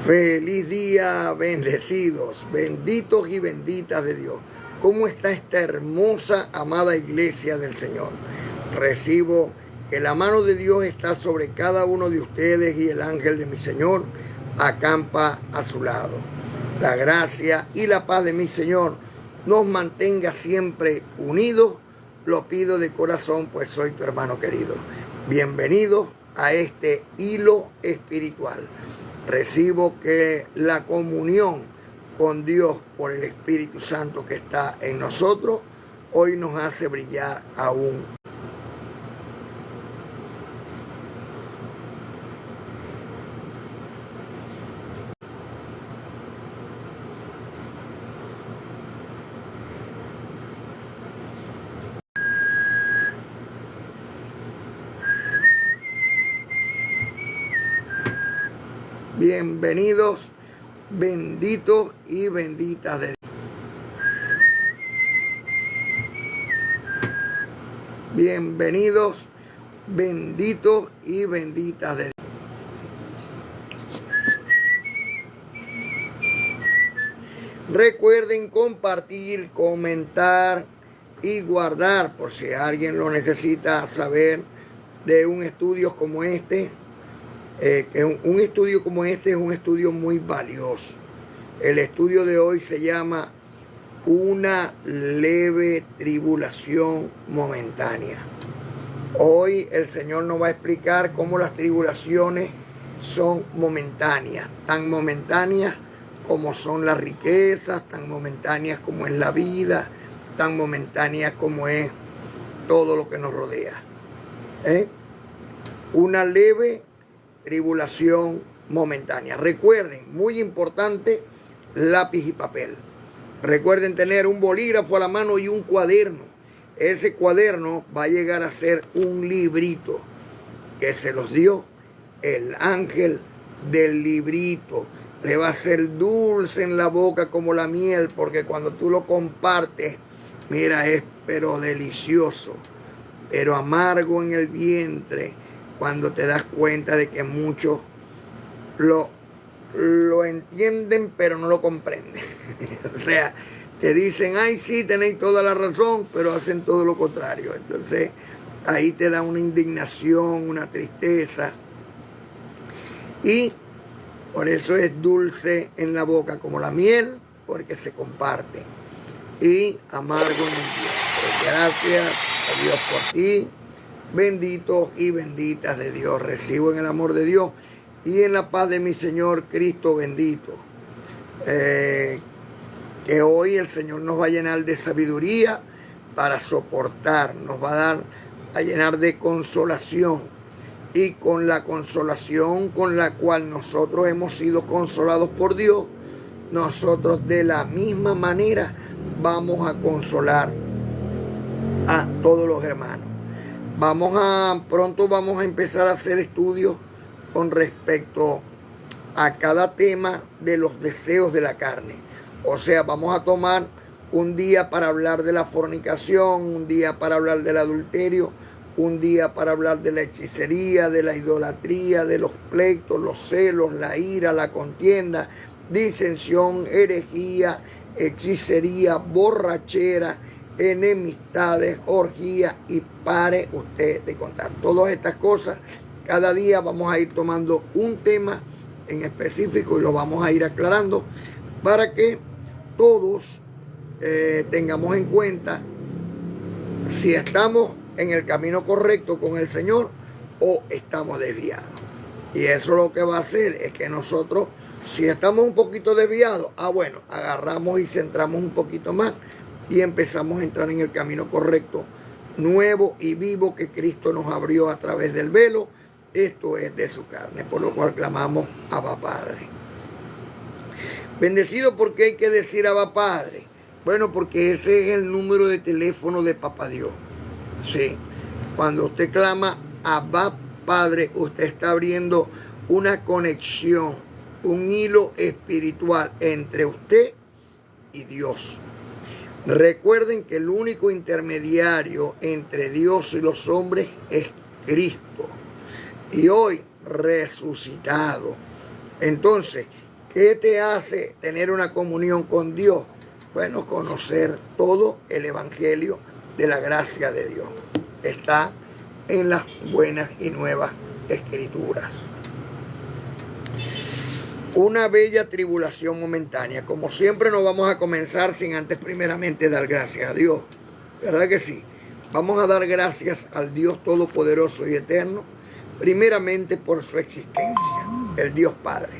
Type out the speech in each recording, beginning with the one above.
Feliz día, bendecidos, benditos y benditas de Dios. ¿Cómo está esta hermosa, amada iglesia del Señor? Recibo que la mano de Dios está sobre cada uno de ustedes y el ángel de mi Señor acampa a su lado. La gracia y la paz de mi Señor nos mantenga siempre unidos. Lo pido de corazón, pues soy tu hermano querido. Bienvenidos a este hilo espiritual. Recibo que la comunión con Dios por el Espíritu Santo que está en nosotros hoy nos hace brillar aún. Bienvenidos, benditos y benditas de Dios. Bienvenidos, benditos y benditas de Dios. Recuerden compartir, comentar y guardar por si alguien lo necesita saber de un estudio como este. Un estudio como este es un estudio muy valioso. El estudio de hoy se llama Una leve tribulación momentánea. Hoy el Señor nos va a explicar cómo las tribulaciones son momentáneas, tan momentáneas como son las riquezas, tan momentáneas como es la vida, tan momentáneas como es todo lo que nos rodea. Una leve tribulación momentánea. Recuerden, muy importante, lápiz y papel. Recuerden tener un bolígrafo a la mano y un cuaderno. Ese cuaderno va a llegar a ser un librito que se los dio el ángel del librito. Le va a ser dulce en la boca como la miel, porque cuando tú lo compartes, mira, es pero delicioso, pero amargo en el vientre, cuando te das cuenta de que muchos lo entienden, pero no lo comprenden. O sea, te dicen, ay, sí, tenéis toda la razón, pero hacen todo lo contrario. Entonces, ahí te da una indignación, una tristeza. Y por eso es dulce en la boca como la miel, porque se comparte. Y amargo en el vientre. Gracias a Dios por ti. Benditos y benditas de Dios. Recibo en el amor de Dios y en la paz de mi Señor Cristo bendito. Que hoy el Señor nos va a llenar de sabiduría para soportar. Nos va a llenar de consolación. Y con la consolación con la cual nosotros hemos sido consolados por Dios, nosotros de la misma manera vamos a consolar a todos los hermanos. Pronto vamos a empezar a hacer estudios con respecto a cada tema de los deseos de la carne. O sea, vamos a tomar un día para hablar de la fornicación, un día para hablar del adulterio, un día para hablar de la hechicería, de la idolatría, de los pleitos, los celos, la ira, la contienda, disensión, herejía, hechicería, borrachera, enemistades, orgías, y pare usted de contar. Todas estas cosas, cada día vamos a ir tomando un tema en específico y lo vamos a ir aclarando para que todos tengamos en cuenta si estamos en el camino correcto con el Señor o estamos desviados. Y eso lo que va a hacer es que nosotros, si estamos un poquito desviados, bueno, agarramos y centramos un poquito más y empezamos a entrar en el camino correcto, nuevo y vivo que Cristo nos abrió a través del velo. Esto es de su carne, por lo cual clamamos Abba Padre. Bendecido, porque hay que decir Abba Padre. Bueno, porque ese es el número de teléfono de Papá Dios. Sí, cuando usted clama Abba Padre, usted está abriendo una conexión, un hilo espiritual entre usted y Dios. Recuerden que el único intermediario entre Dios y los hombres es Cristo. Y hoy resucitado. Entonces, ¿Qué te hace tener una comunión con Dios? Bueno, conocer todo el evangelio de la gracia de Dios. Está en las buenas y nuevas escrituras. Una bella tribulación momentánea. Como siempre, no vamos a comenzar sin antes primeramente dar gracias a Dios. ¿Verdad que sí? Vamos a dar gracias al Dios Todopoderoso y Eterno, primeramente por su existencia, el Dios Padre.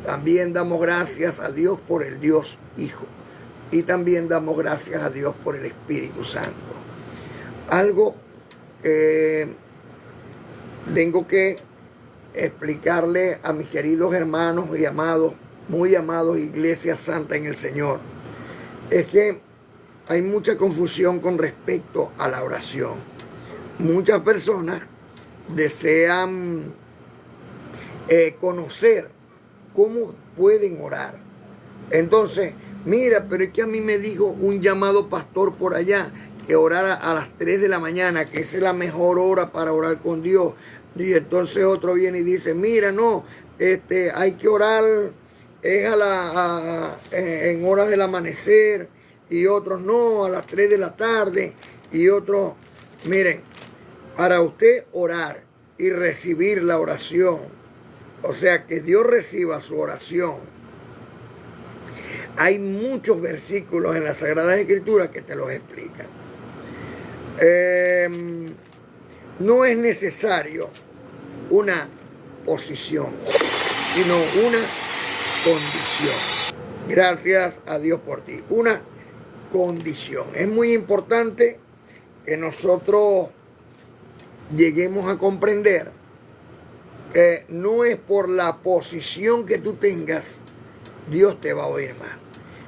También damos gracias a Dios por el Dios Hijo. Y también damos gracias a Dios por el Espíritu Santo. Algo tengo que explicarle a mis queridos hermanos y amados, muy amados, Iglesia Santa en el Señor, es que hay mucha confusión con respecto a la oración. Muchas personas desean conocer cómo pueden orar. Entonces, mira, pero es que a mí me dijo un llamado pastor por allá que orara a las 3 de la mañana, que esa es la mejor hora para orar con Dios. Y entonces otro viene y dice, mira, no, hay que orar en horas del amanecer, y otros no, a las 3 de la tarde, y otros, miren, para usted orar y recibir la oración, o sea, que Dios reciba su oración, hay muchos versículos en las Sagradas Escrituras que te los explican. No es necesario una posición, sino una condición. Gracias a Dios por ti. Una condición. Es muy importante que nosotros lleguemos a comprender que no es por la posición que tú tengas Dios te va a oír más,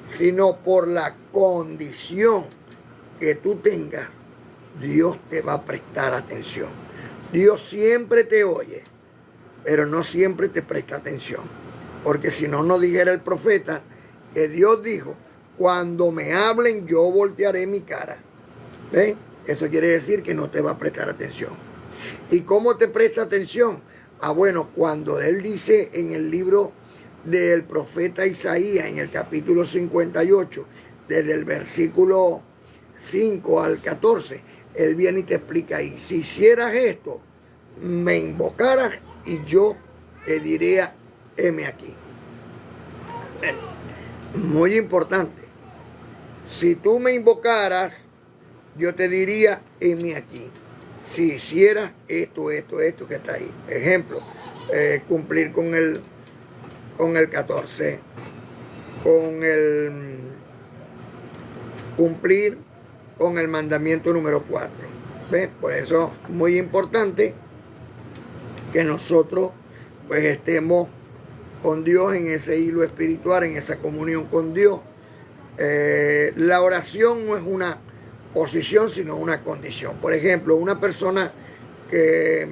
sino por la condición que tú tengas Dios te va a prestar atención. Dios siempre te oye, pero no siempre te presta atención. Porque si no, no dijera el profeta que Dios dijo, cuando me hablen yo voltearé mi cara. ¿Ven? Eso quiere decir que no te va a prestar atención. ¿Y cómo te presta atención? Bueno, cuando Él dice en el libro del profeta Isaías, en el capítulo 58, desde el versículo 5 al 14, Él viene y te explica ahí, si hicieras esto, me invocaras y yo te diría, heme aquí. Muy importante. Si tú me invocaras, yo te diría, heme aquí. Si hicieras esto que está ahí. Ejemplo, cumplir con el 14, cumplir con el mandamiento número 4. ¿Ves? Por eso muy importante que nosotros pues estemos con Dios en ese hilo espiritual, en esa comunión con Dios. La oración no es una posición, sino una condición. Por ejemplo, una persona que,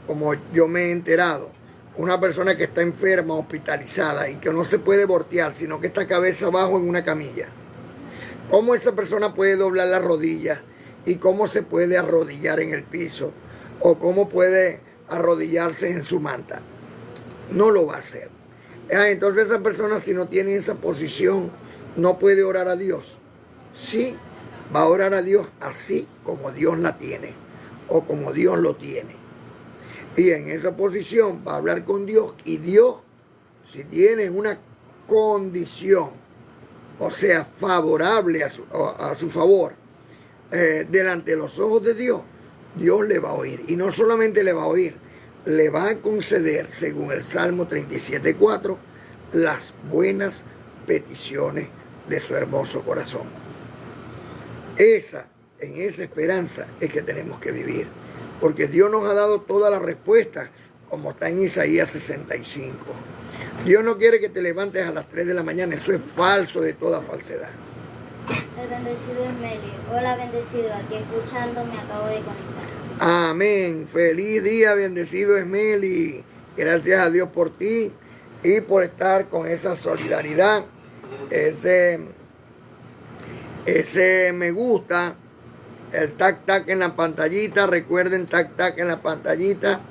como yo me he enterado, una persona que está enferma, hospitalizada y que no se puede voltear, sino que está cabeza abajo en una camilla. ¿Cómo esa persona puede doblar las rodillas? ¿Y cómo se puede arrodillar en el piso? ¿O cómo puede arrodillarse en su manta? No lo va a hacer. Entonces esa persona, si no tiene esa posición, no puede orar a Dios. Sí, va a orar a Dios así como Dios la tiene o como Dios lo tiene. Y en esa posición va a hablar con Dios, y Dios, si tiene una condición, o sea, favorable a su favor, delante de los ojos de Dios, Dios le va a oír. Y no solamente le va a oír, le va a conceder, según el Salmo 37:4, las buenas peticiones de su hermoso corazón. En esa esperanza es que tenemos que vivir. Porque Dios nos ha dado todas las respuestas, como está en Isaías 65. Dios no quiere que te levantes a las 3 de la mañana. Eso es falso de toda falsedad. El bendecido es Meli. Hola, bendecido. Aquí escuchando, me acabo de conectar. Amén. Feliz día, bendecido es Meli. Gracias a Dios por ti y por estar con esa solidaridad, ese me gusta, el tac en la pantallita. Recuerden, tac en la pantallita,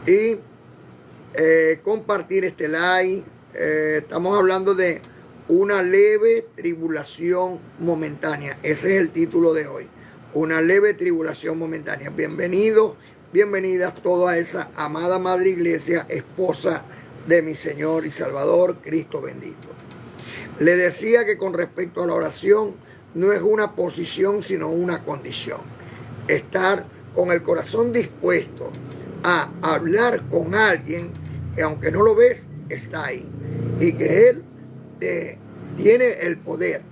y compartir este like, Estamos hablando de una leve tribulación momentánea. Ese es el título de hoy. Una leve tribulación momentánea. Bienvenidos, bienvenidas todas a esa amada Madre Iglesia, esposa de mi Señor y Salvador, Cristo bendito. Le decía que con respecto a la oración, no es una posición, sino una condición. Estar con el corazón dispuesto a hablar con alguien que aunque no lo ves, está ahí. Y que Él tiene el poder,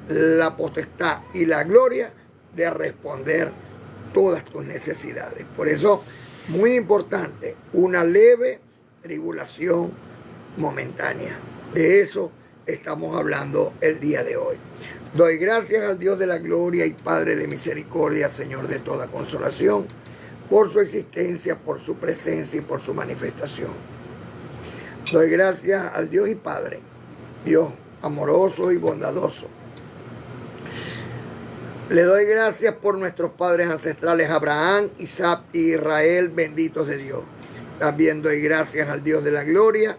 la potestad y la gloria de responder todas tus necesidades. Por eso, muy importante, una leve tribulación momentánea. De eso estamos hablando el día de hoy. Doy gracias al Dios de la gloria y Padre de misericordia, Señor de toda consolación, por su existencia, por su presencia y por su manifestación. Doy gracias al Dios y Padre, Dios amoroso y bondadoso. Le doy gracias por nuestros padres ancestrales Abraham, Isaac y Israel, benditos de Dios. También doy gracias al Dios de la gloria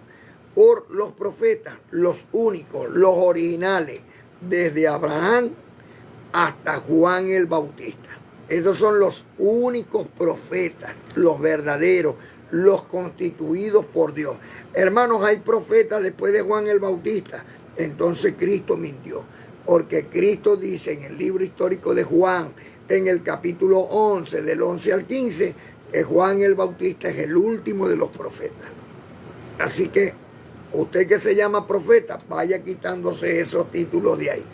por los profetas, los únicos, los originales, desde Abraham hasta Juan el Bautista. Esos son los únicos profetas, los verdaderos, los constituidos por Dios. Hermanos, hay profetas después de Juan el Bautista. Entonces Cristo mintió, porque Cristo dice en el libro histórico de Juan, en el capítulo 11, del 11 al 15, que Juan el Bautista es el último de los profetas. Así que usted que se llama profeta, vaya quitándose esos títulos de ahí.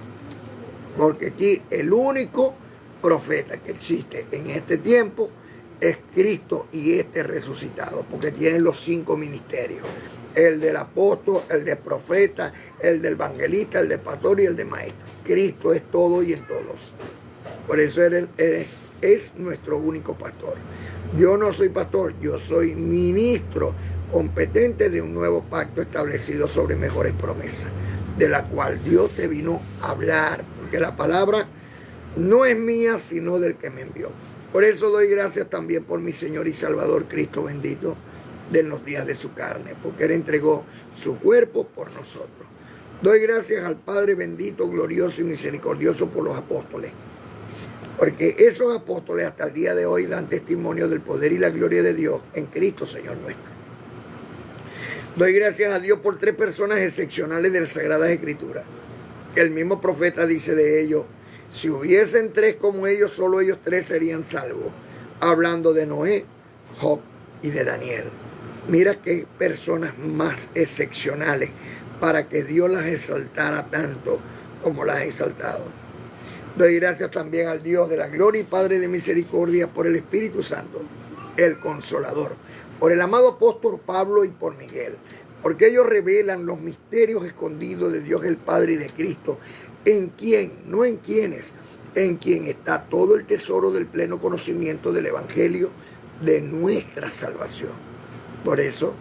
Porque aquí el único profeta que existe en este tiempo es Cristo y este resucitado, porque tiene los 5 ministerios. El del apóstol, el del profeta, el del evangelista, el del pastor y el de maestro. Cristo es todo y en todos. Por eso es nuestro único pastor. Yo no soy pastor, yo soy ministro competente de un nuevo pacto establecido sobre mejores promesas, de la cual Dios te vino a hablar, porque la palabra no es mía, sino del que me envió. Por eso doy gracias también por mi Señor y Salvador Cristo bendito, de los días de su carne, porque Él entregó su cuerpo por nosotros. Doy gracias al Padre bendito, glorioso y misericordioso por los apóstoles, porque esos apóstoles hasta el día de hoy dan testimonio del poder y la gloria de Dios en Cristo, Señor nuestro. Doy gracias a Dios por 3 personas excepcionales de las Sagradas Escrituras. El mismo profeta dice de ellos, si hubiesen 3 como ellos, solo ellos 3 serían salvos. Hablando de Noé, Job y de Daniel. Mira qué personas más excepcionales para que Dios las exaltara tanto como las ha exaltado. Doy gracias también al Dios de la gloria y Padre de misericordia por el Espíritu Santo, el Consolador, por el amado apóstol Pablo y por Miguel, porque ellos revelan los misterios escondidos de Dios el Padre y de Cristo, en quien, no en quienes, en quien está todo el tesoro del pleno conocimiento del Evangelio de nuestra salvación. Por eso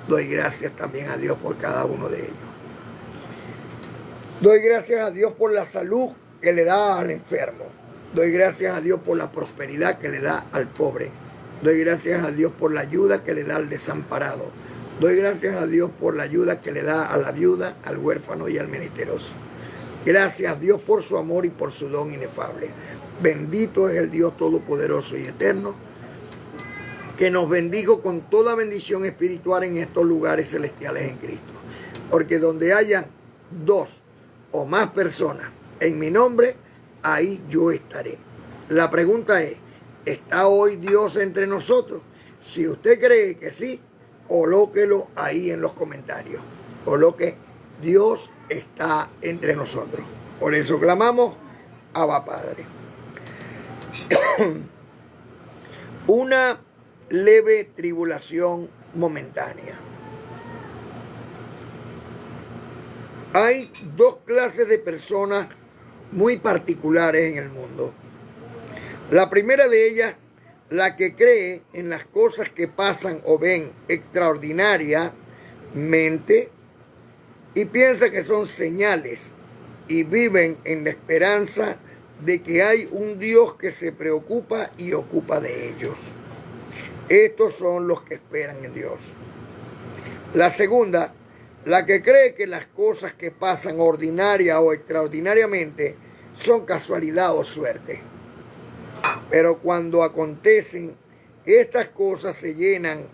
doy gracias también a Dios por cada uno de ellos. Doy gracias a Dios por la salud que le da al enfermo. Doy gracias a Dios por la prosperidad que le da al pobre. Doy gracias a Dios por la ayuda que le da al desamparado. Doy gracias a Dios por la ayuda que le da a la viuda, al huérfano y al menesteroso. Gracias a Dios por su amor y por su don inefable. Bendito es el Dios todopoderoso y eterno, que nos bendijo con toda bendición espiritual en estos lugares celestiales en Cristo. Porque donde hayan 2 o más personas en mi nombre, ahí yo estaré. La pregunta es, ¿está hoy Dios entre nosotros? Si usted cree que sí, colóquelo ahí en los comentarios. Coloque, Dios está entre nosotros. Por eso clamamos, Abba Padre. Una leve tribulación momentánea. Hay 2 clases de personas muy particulares en el mundo. La primera de ellas, la que cree en las cosas que pasan o ven extraordinariamente y piensa que son señales y viven en la esperanza de que hay un Dios que se preocupa y ocupa de ellos. Estos son los que esperan en Dios. La segunda, La que cree que las cosas que pasan ordinaria o extraordinariamente son casualidad o suerte. Pero cuando acontecen, estas cosas se llenan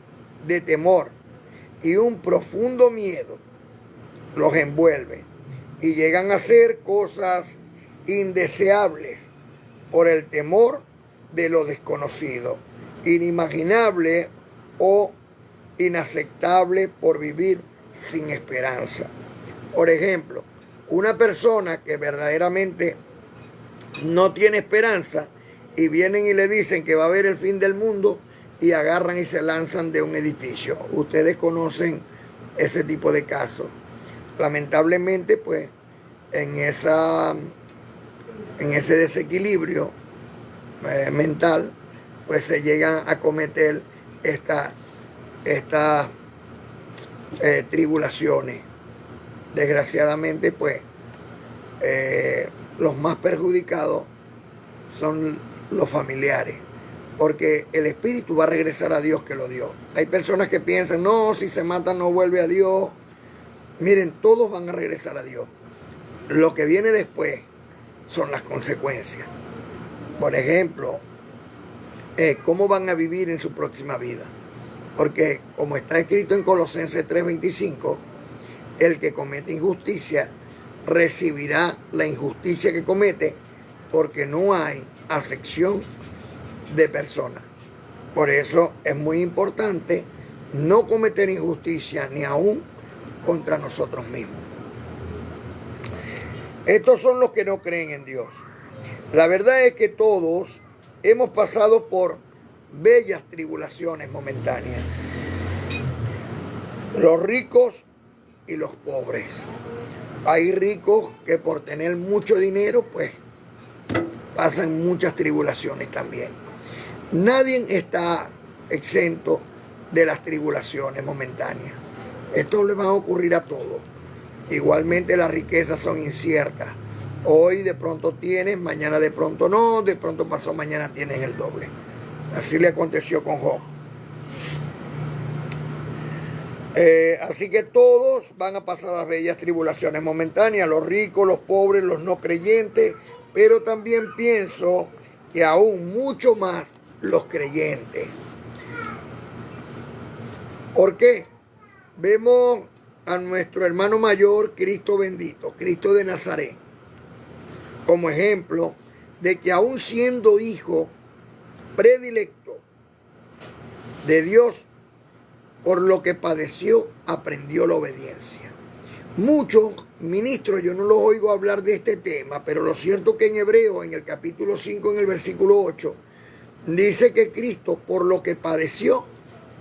de temor y un profundo miedo los envuelve y llegan a ser cosas indeseables por el temor de lo desconocido, inimaginable o inaceptable por vivir sin esperanza. Por ejemplo, una persona que verdaderamente no tiene esperanza y vienen y le dicen que va a haber el fin del mundo y agarran y se lanzan de un edificio. Ustedes conocen ese tipo de casos. Lamentablemente, pues, en ese desequilibrio mental, pues se llegan a cometer estas tribulaciones. Desgraciadamente, pues, los más perjudicados son los familiares, porque el espíritu va a regresar a Dios que lo dio. Hay personas que piensan, no, si se matan no vuelve a Dios. Miren, todos van a regresar a Dios. Lo que viene después son las consecuencias. Por ejemplo, cómo van a vivir en su próxima vida. Porque como está escrito en Colosenses 3:25, el que comete injusticia recibirá la injusticia que comete, porque no hay acepción de personas. Por eso es muy importante no cometer injusticia ni aún contra nosotros mismos. Estos son los que no creen en Dios. La verdad es que todos hemos pasado por bellas tribulaciones momentáneas. Los ricos y los pobres. Hay ricos que por tener mucho dinero, pues, pasan muchas tribulaciones también. Nadie está exento de las tribulaciones momentáneas. Esto le va a ocurrir a todos. Igualmente las riquezas son inciertas. Hoy de pronto tienes, mañana de pronto no, de pronto pasó mañana tienes el doble. Así le aconteció con Job. Así que todos van a pasar las bellas tribulaciones momentáneas, los ricos, los pobres, los no creyentes, pero también pienso que aún mucho más los creyentes. ¿Por qué? Vemos a nuestro hermano mayor, Cristo bendito, Cristo de Nazaret, como ejemplo de que aún siendo hijo predilecto de Dios, por lo que padeció, aprendió la obediencia. Muchos ministros, yo no los oigo hablar de este tema, pero lo cierto que en Hebreo, en el capítulo 5, en el versículo 8, dice que Cristo, por lo que padeció,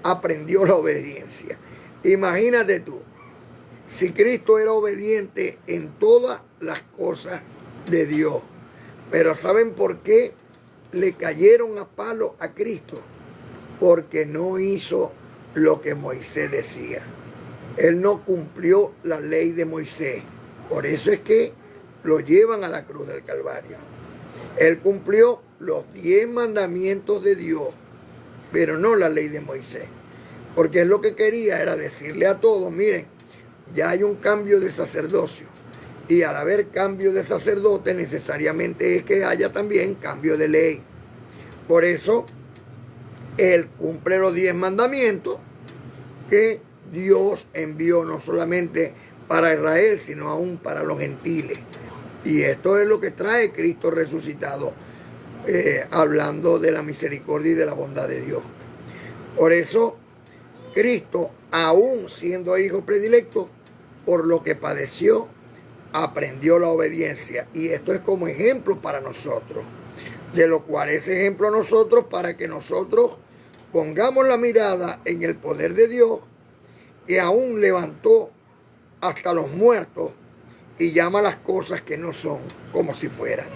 aprendió la obediencia. Imagínate tú, si Cristo era obediente en todas las cosas de Dios, pero ¿saben por qué le cayeron a palo a Cristo? Porque no hizo lo que Moisés decía. Él no cumplió la ley de Moisés. Por eso es que lo llevan a la cruz del Calvario. Él cumplió los 10 mandamientos de Dios, pero no la ley de Moisés. Porque él lo que quería era decirle a todos, miren, ya hay un cambio de sacerdocio. Y al haber cambio de sacerdote, necesariamente es que haya también cambio de ley. Por eso, él cumple los 10 mandamientos que Dios envió no solamente para Israel, sino aún para los gentiles. Y esto es lo que trae Cristo resucitado, hablando de la misericordia y de la bondad de Dios. Por eso, Cristo, aún siendo hijo predilecto, por lo que padeció, aprendió la obediencia. Y esto es como ejemplo para nosotros, de lo cual es ejemplo a nosotros para que nosotros pongamos la mirada en el poder de Dios, que aún levantó hasta los muertos y llama las cosas que no son como si fueran.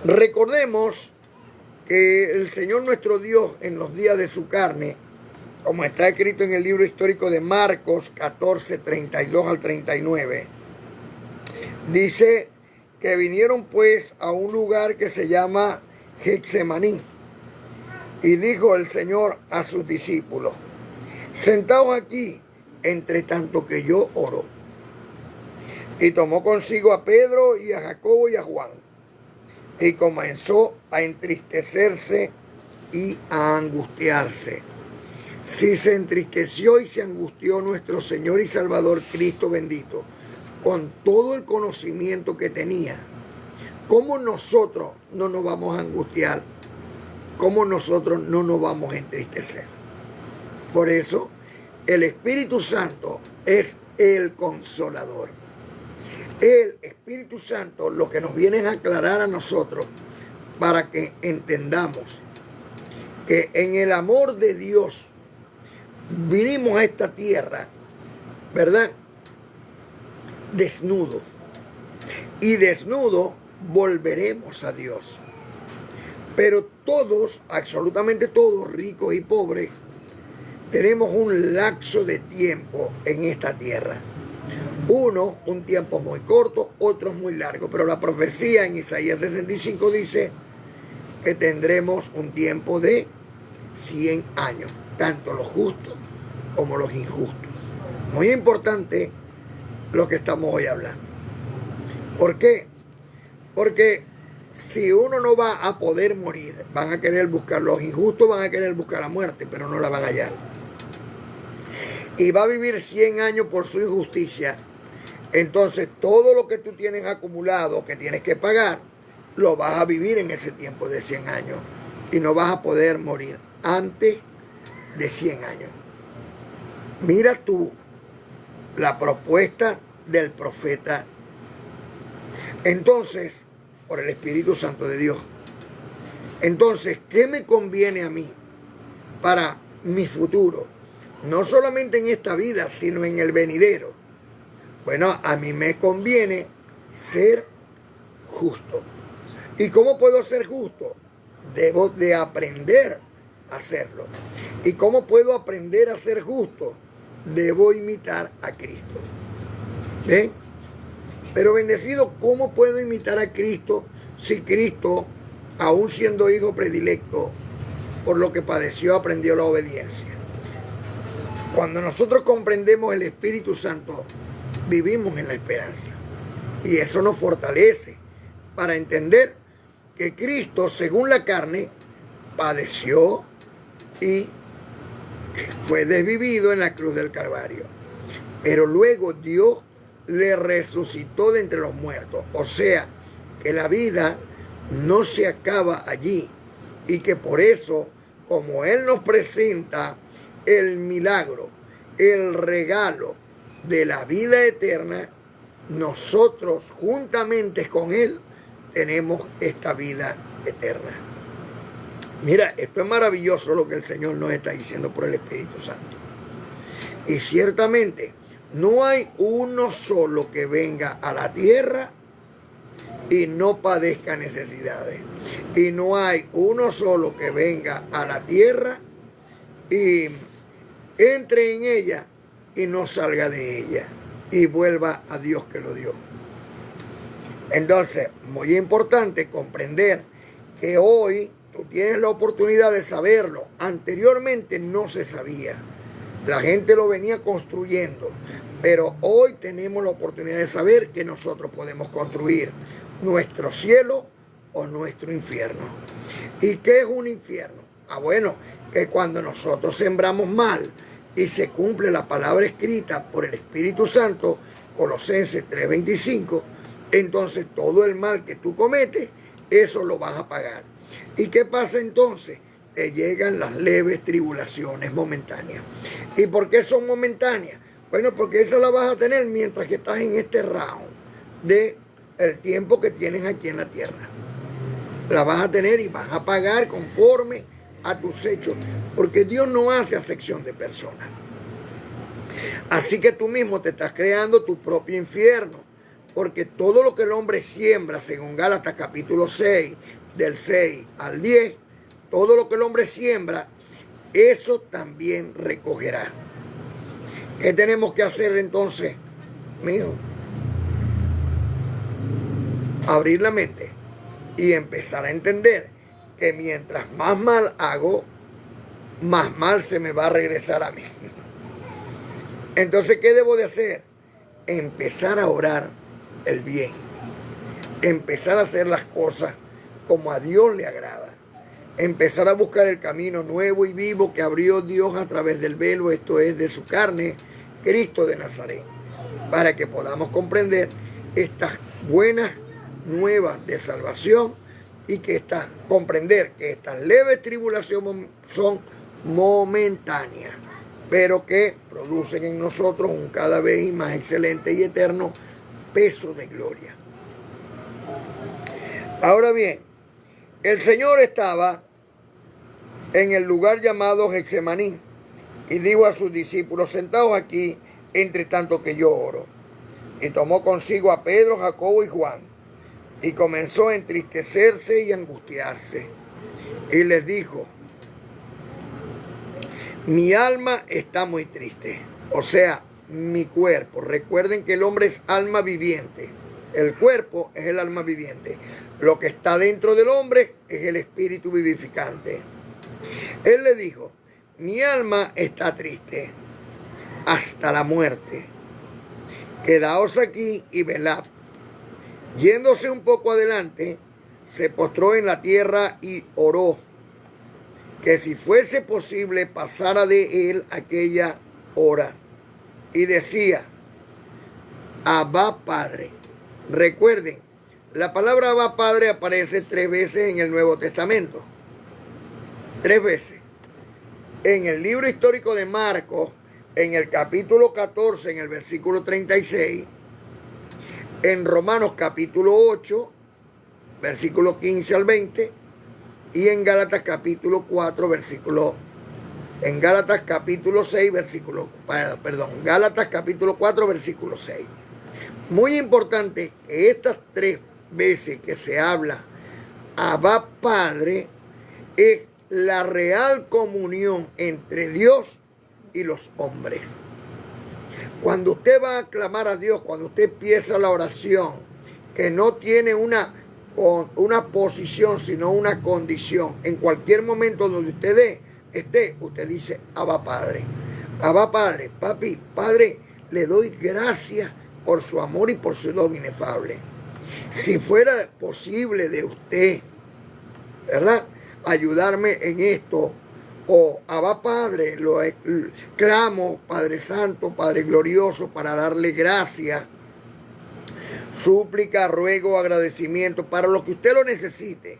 Recordemos que el Señor nuestro Dios en los días de su carne, como está escrito en el libro histórico de Marcos 14, 32 al 39, dice que vinieron pues a un lugar que se llama Getsemaní. Y dijo el Señor a sus discípulos, sentaos aquí entre tanto que yo oro. Y tomó consigo a Pedro y a Jacobo y a Juan, y comenzó a entristecerse y a angustiarse. Si se entristeció y se angustió nuestro Señor y Salvador Cristo bendito, con todo el conocimiento que tenía, ¿cómo nosotros no nos vamos a angustiar? ¿Cómo nosotros no nos vamos a entristecer? Por eso, el Espíritu Santo es el consolador. El Espíritu Santo lo que nos viene a aclarar a nosotros para que entendamos que en el amor de Dios vinimos a esta tierra, ¿verdad? Desnudo. Y desnudo volveremos a Dios. Pero todos, absolutamente todos, ricos y pobres, tenemos un lapso de tiempo en esta tierra. Uno, un tiempo muy corto, otros muy largo. Pero la profecía en Isaías 65 dice que tendremos un tiempo de 100 años, tanto los justos como los injustos. Muy importante lo que estamos hoy hablando. ¿Por qué? Porque si uno no va a poder morir, van a querer buscar, los injustos van a querer buscar la muerte, pero no la van a hallar. Y va a vivir 100 años por su injusticia. Entonces todo lo que tú tienes acumulado, que tienes que pagar, lo vas a vivir en ese tiempo de 100 años. Y no vas a poder morir antes de 100 años. Mira tú la propuesta del profeta. Entonces, por el Espíritu Santo de Dios. Entonces, ¿qué me conviene a mí para mi futuro? No solamente en esta vida, sino en el venidero. Bueno, a mí me conviene ser justo. ¿Y cómo puedo ser justo? Debo de aprender a hacerlo. ¿Y cómo puedo aprender a ser justo? Debo imitar a Cristo. ¿Ven? Pero bendecido, ¿cómo puedo imitar a Cristo si Cristo, aún siendo hijo predilecto, por lo que padeció, aprendió la obediencia? Cuando nosotros comprendemos el Espíritu Santo, vivimos en la esperanza. Y eso nos fortalece para entender que Cristo, según la carne, padeció y fue desvivido en la cruz del Calvario. Pero luego Dios le resucitó de entre los muertos. O sea, que la vida no se acaba allí. Y que por eso, como Él nos presenta el milagro, el regalo de la vida eterna, nosotros juntamente con Él tenemos esta vida eterna. Mira, esto es maravilloso lo que el Señor nos está diciendo por el Espíritu Santo. Y ciertamente no hay uno solo que venga a la tierra y no padezca necesidades. Y no hay uno solo que venga a la tierra y entre en ella y no salga de ella y vuelva a Dios que lo dio. Entonces, muy importante comprender que hoy tú tienes la oportunidad de saberlo. Anteriormente no se sabía. La gente lo venía construyendo. Pero hoy tenemos la oportunidad de saber que nosotros podemos construir nuestro cielo o nuestro infierno. ¿Y qué es un infierno? Bueno, que cuando nosotros sembramos mal y se cumple la palabra escrita por el Espíritu Santo, Colosenses 3:25, entonces todo el mal que tú cometes, eso lo vas a pagar. ¿Y qué pasa entonces? Te llegan las leves tribulaciones momentáneas. ¿Y por qué son momentáneas? Bueno, porque esa la vas a tener mientras que estás en este round de el tiempo que tienes aquí en la tierra. La vas a tener y vas a pagar conforme a tus hechos, porque Dios no hace acepción de personas. Así que tú mismo te estás creando tu propio infierno, porque todo lo que el hombre siembra, según Gálatas capítulo 6, del 6 al 10, todo lo que el hombre siembra, eso también recogerá. ¿Qué tenemos que hacer entonces, mijo? Abrir la mente y empezar a entender que mientras más mal hago, más mal se me va a regresar a mí. Entonces, ¿qué debo de hacer? Empezar a orar el bien. Empezar a hacer las cosas como a Dios le agrada. Empezar a buscar el camino nuevo y vivo que abrió Dios a través del velo, esto es, de su carne, Cristo de Nazaret, para que podamos comprender estas buenas nuevas de salvación y que comprender que estas leves tribulaciones son momentáneas, pero que producen en nosotros un cada vez más excelente y eterno peso de gloria. Ahora bien, el Señor estaba en el lugar llamado Getsemaní y dijo a sus discípulos: sentaos aquí, entre tanto que yo oro. Y tomó consigo a Pedro, Jacobo y Juan, y comenzó a entristecerse y angustiarse. Y les dijo: mi alma está muy triste, o sea, mi cuerpo. Recuerden que el hombre es alma viviente. El cuerpo es el alma viviente. Lo que está dentro del hombre es el espíritu vivificante. Él le dijo: mi alma está triste hasta la muerte. Quedaos aquí y velad. Yéndose un poco adelante, se postró en la tierra y oró que si fuese posible pasara de él aquella hora. Y decía: Abba Padre. Recuerden, la palabra Abba Padre aparece 3 veces en el Nuevo Testamento. 3 veces. En el libro histórico de Marcos, en el capítulo 14, en el versículo 36. En Romanos capítulo 8, versículo 15 al 20. Y en Gálatas capítulo 4, en Gálatas capítulo 6, Gálatas capítulo 4, versículo 6. Muy importante que estas 3 veces que se habla Abba Padre es la real comunión entre Dios y los hombres. Cuando usted va a clamar a Dios, cuando usted empieza la oración, que no tiene una posición, sino una condición, en cualquier momento donde usted esté, usted dice: Abba Padre. Abba Padre, papi, Padre, le doy gracias por su amor y por su don inefable. Si fuera posible de usted, ¿verdad?, ayudarme en esto, o Abba Padre, lo clamo, Padre Santo, Padre Glorioso, para darle gracias, súplica, ruego, agradecimiento, para lo que usted lo necesite.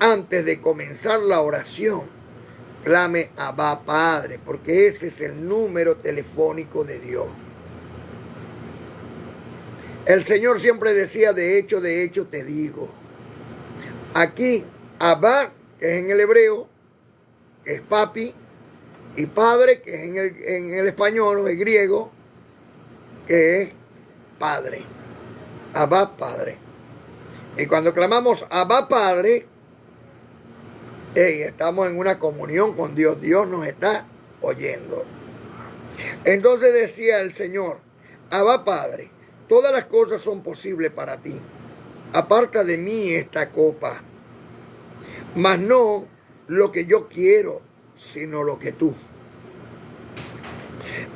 Antes de comenzar la oración, clame Abba Padre, porque ese es el número telefónico de Dios. El Señor siempre decía: de hecho te digo. Aquí, Abba, que es en el hebreo, que es papi, y padre, que es en el español o el griego, que es padre. Abba Padre. Y cuando clamamos Abba Padre, estamos en una comunión con Dios. Dios nos está oyendo. Entonces decía el Señor: Abba Padre, todas las cosas son posibles para ti. Aparta de mí esta copa, mas no lo que yo quiero, sino lo que tú.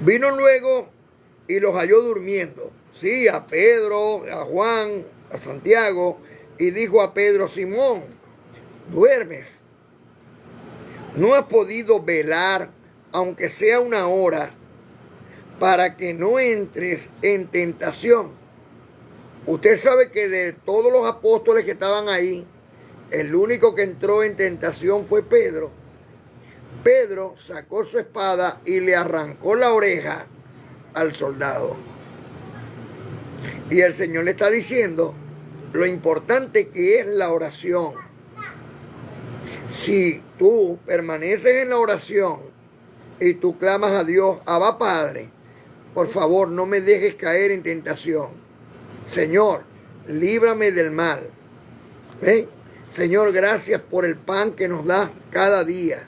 Vino luego y los halló durmiendo. Sí, a Pedro, a Juan, a Santiago, y dijo a Pedro: Simón, ¿duermes? ¿No has podido velar, aunque sea una hora, para que no entres en tentación? Usted sabe que de todos los apóstoles que estaban ahí, el único que entró en tentación fue Pedro. Pedro sacó su espada y le arrancó la oreja al soldado. Y el Señor le está diciendo lo importante que es la oración. Si tú permaneces en la oración y tú clamas a Dios: Abba Padre, por favor, no me dejes caer en tentación. Señor, líbrame del mal. ¿Ven? Señor, gracias por el pan que nos da cada día.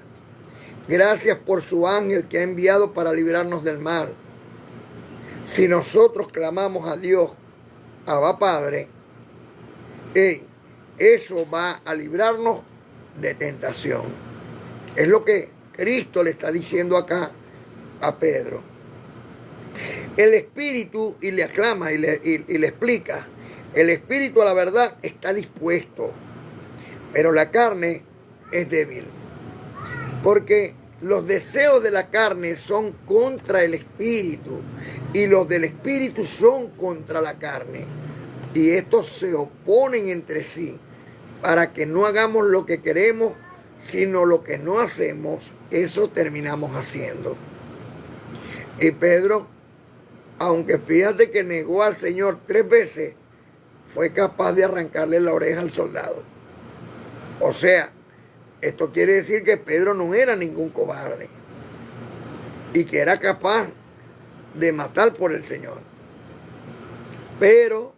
Gracias por su ángel que ha enviado para librarnos del mal. Si nosotros clamamos a Dios, Abba Padre, eso va a librarnos de tentación. Es lo que Cristo le está diciendo acá a Pedro. El espíritu, y le aclama y le explica, el espíritu a la verdad está dispuesto, pero la carne es débil. Porque los deseos de la carne son contra el espíritu y los del espíritu son contra la carne. Y estos se oponen entre sí para que no hagamos lo que queremos, sino lo que no hacemos, eso terminamos haciendo. Y Pedro, aunque fíjate que negó al Señor 3 veces, fue capaz de arrancarle la oreja al soldado. O sea, esto quiere decir que Pedro no era ningún cobarde y que era capaz de matar por el Señor. Pero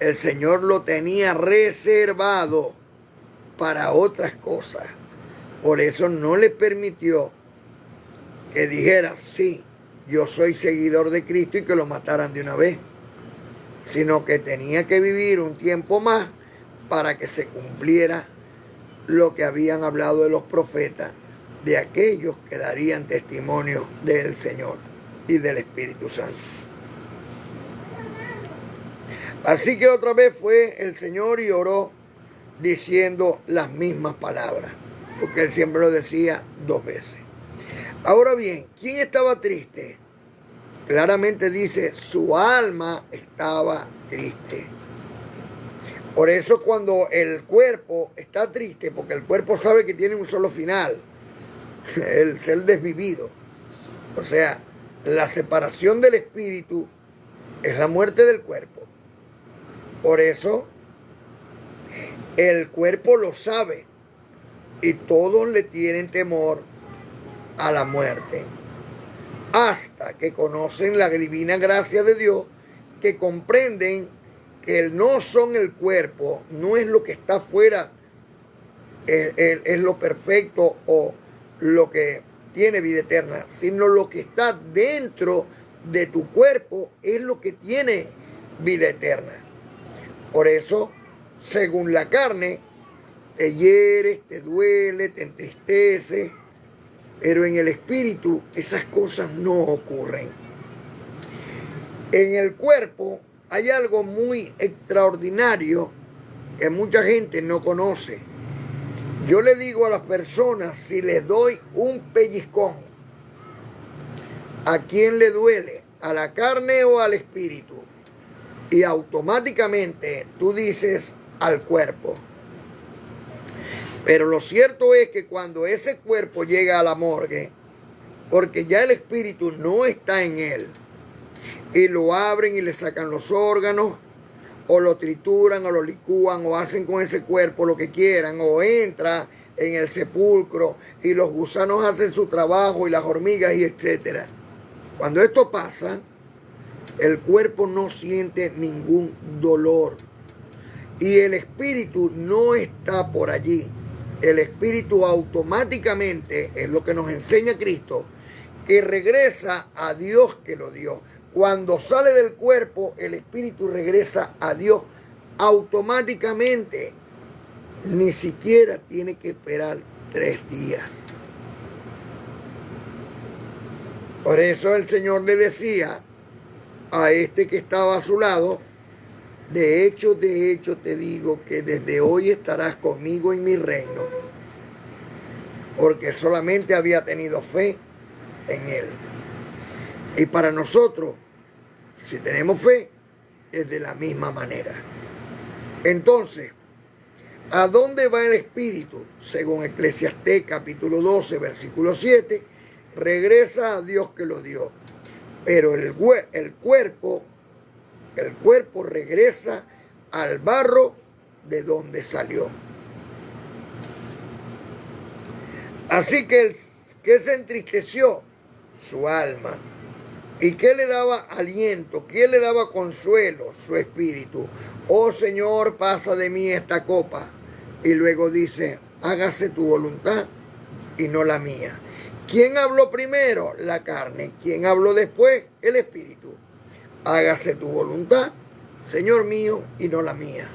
el Señor lo tenía reservado para otras cosas. Por eso no le permitió que dijera, sí, yo soy seguidor de Cristo, y que lo mataran de una vez, sino que tenía que vivir un tiempo más para que se cumpliera lo que habían hablado de los profetas, de aquellos que darían testimonio del Señor y del Espíritu Santo. Así que otra vez fue el Señor y oró diciendo las mismas palabras, porque él siempre lo decía 2 veces. Ahora bien, ¿quién estaba triste? Claramente dice, su alma estaba triste. Por eso cuando el cuerpo está triste, porque el cuerpo sabe que tiene un solo final, el ser desvivido. O sea, la separación del espíritu es la muerte del cuerpo. Por eso el cuerpo lo sabe y todos le tienen temor a la muerte, hasta que conocen la divina gracia de Dios, que comprenden que no son el cuerpo, no es lo que está afuera, es lo perfecto o lo que tiene vida eterna, sino lo que está dentro de tu cuerpo es lo que tiene vida eterna. Por eso, según la carne, te hieres, te duele, te entristece, pero en el espíritu esas cosas no ocurren. En el cuerpo hay algo muy extraordinario que mucha gente no conoce. Yo le digo a las personas, si les doy un pellizcón, ¿a quién le duele? ¿A la carne o al espíritu? Y automáticamente tú dices al cuerpo. Pero lo cierto es que cuando ese cuerpo llega a la morgue, porque ya el espíritu no está en él, y lo abren y le sacan los órganos, o lo trituran, o lo licúan, o hacen con ese cuerpo lo que quieran, o entra en el sepulcro, y los gusanos hacen su trabajo, y las hormigas, y etcétera. Cuando esto pasa, el cuerpo no siente ningún dolor, y el espíritu no está por allí. El espíritu automáticamente, es lo que nos enseña Cristo, que regresa a Dios que lo dio. Cuando sale del cuerpo, el espíritu regresa a Dios automáticamente. Ni siquiera tiene que esperar 3 días. Por eso el Señor le decía a este que estaba a su lado, de hecho te digo que desde hoy estarás conmigo en mi reino, porque solamente había tenido fe en él. Y para nosotros, si tenemos fe, es de la misma manera. Entonces, ¿a dónde va el espíritu? Según Eclesiastés capítulo 12, versículo 7, regresa a Dios que lo dio. Pero el cuerpo regresa al barro de donde salió. Así que ¿qué se entristeció? Su alma. ¿Y qué le daba aliento? ¿Qué le daba consuelo? Su espíritu. Oh Señor, pasa de mí esta copa. Y luego dice, hágase tu voluntad y no la mía. ¿Quién habló primero? La carne. ¿Quién habló después? El espíritu. Hágase tu voluntad, Señor mío, y no la mía.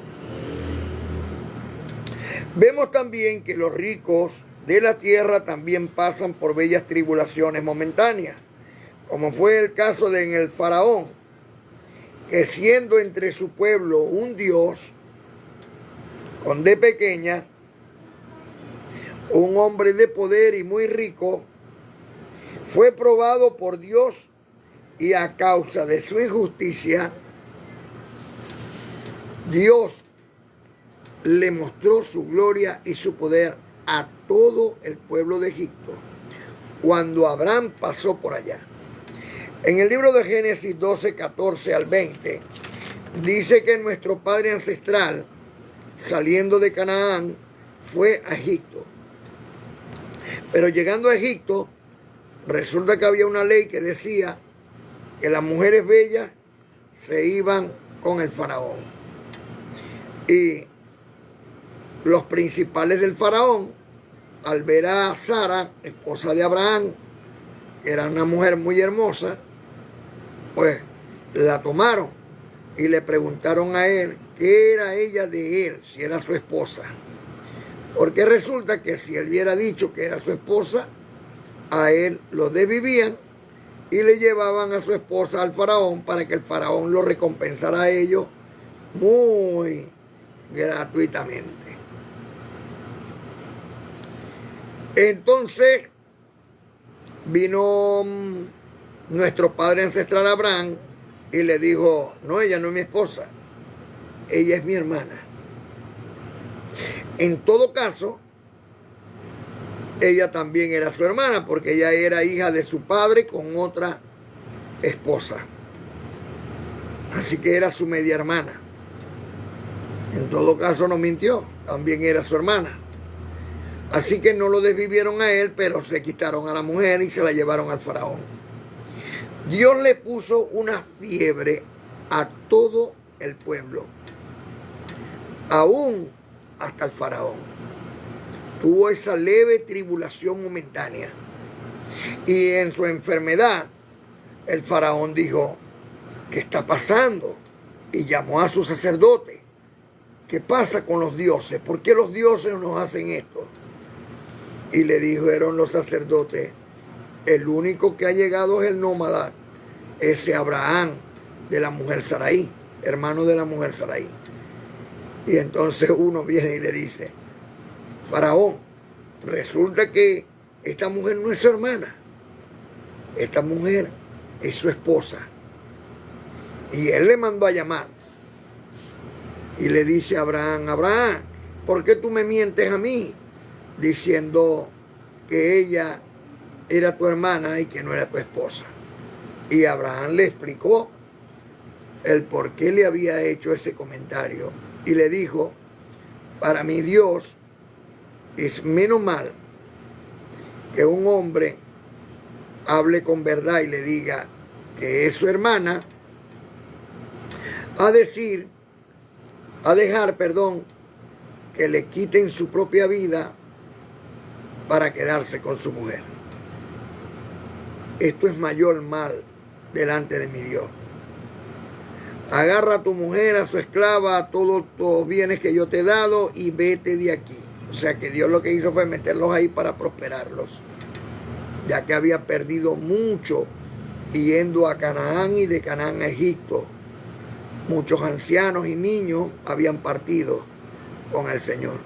Vemos también que los ricos de la tierra también pasan por bellas tribulaciones momentáneas, como fue el caso de en el faraón, que siendo entre su pueblo un dios, con D pequeña, un hombre de poder y muy rico, fue probado por Dios y a causa de su injusticia, Dios le mostró su gloria y su poder a todo el pueblo de Egipto cuando Abraham pasó por allá. En el libro de Génesis 12, 14 al 20, dice que nuestro padre ancestral, saliendo de Canaán, fue a Egipto. Pero llegando a Egipto, resulta que había una ley que decía que las mujeres bellas se iban con el faraón. Y los principales del faraón, al ver a Sara, esposa de Abraham, que era una mujer muy hermosa, pues la tomaron y le preguntaron a él qué era ella de él, si era su esposa. Porque resulta que si él hubiera dicho que era su esposa, a él lo desvivían y le llevaban a su esposa al faraón para que el faraón lo recompensara a ellos muy gratuitamente. Entonces vino nuestro padre ancestral Abraham y le dijo: no, ella no es mi esposa, ella es mi hermana. En todo caso, ella también era su hermana, porque ella era hija de su padre con otra esposa. Así que era su media hermana. En todo caso no mintió, también era su hermana. Así que no lo desvivieron a él, pero se quitaron a la mujer y se la llevaron al faraón. Dios le puso una fiebre a todo el pueblo, aún hasta el faraón. Tuvo esa leve tribulación momentánea. Y en su enfermedad, el faraón dijo: ¿qué está pasando? Y llamó a su sacerdote. ¿Qué pasa con los dioses? ¿Por qué los dioses nos hacen esto? Y le dijeron los sacerdotes: el único que ha llegado es el nómada, ese Abraham, de la mujer Sarai, hermano de la mujer Sarai. Y entonces uno viene y le dice: faraón, resulta que esta mujer no es su hermana, esta mujer es su esposa. Y él le mandó a llamar y le dice a Abraham: Abraham, ¿por qué tú me mientes a mí diciendo que ella era tu hermana y que no era tu esposa? Y Abraham le explicó el por qué le había hecho ese comentario y le dijo: para mí Dios es menos mal que un hombre hable con verdad y le diga que es su hermana, a dejar que le quiten su propia vida para quedarse con su mujer. Esto es mayor mal delante de mi Dios. Agarra a tu mujer, a su esclava, a todos los bienes que yo te he dado y vete de aquí. O sea que Dios lo que hizo fue meterlos ahí para prosperarlos, ya que había perdido mucho yendo a Canaán y de Canaán a Egipto. Muchos ancianos y niños habían partido con el Señor.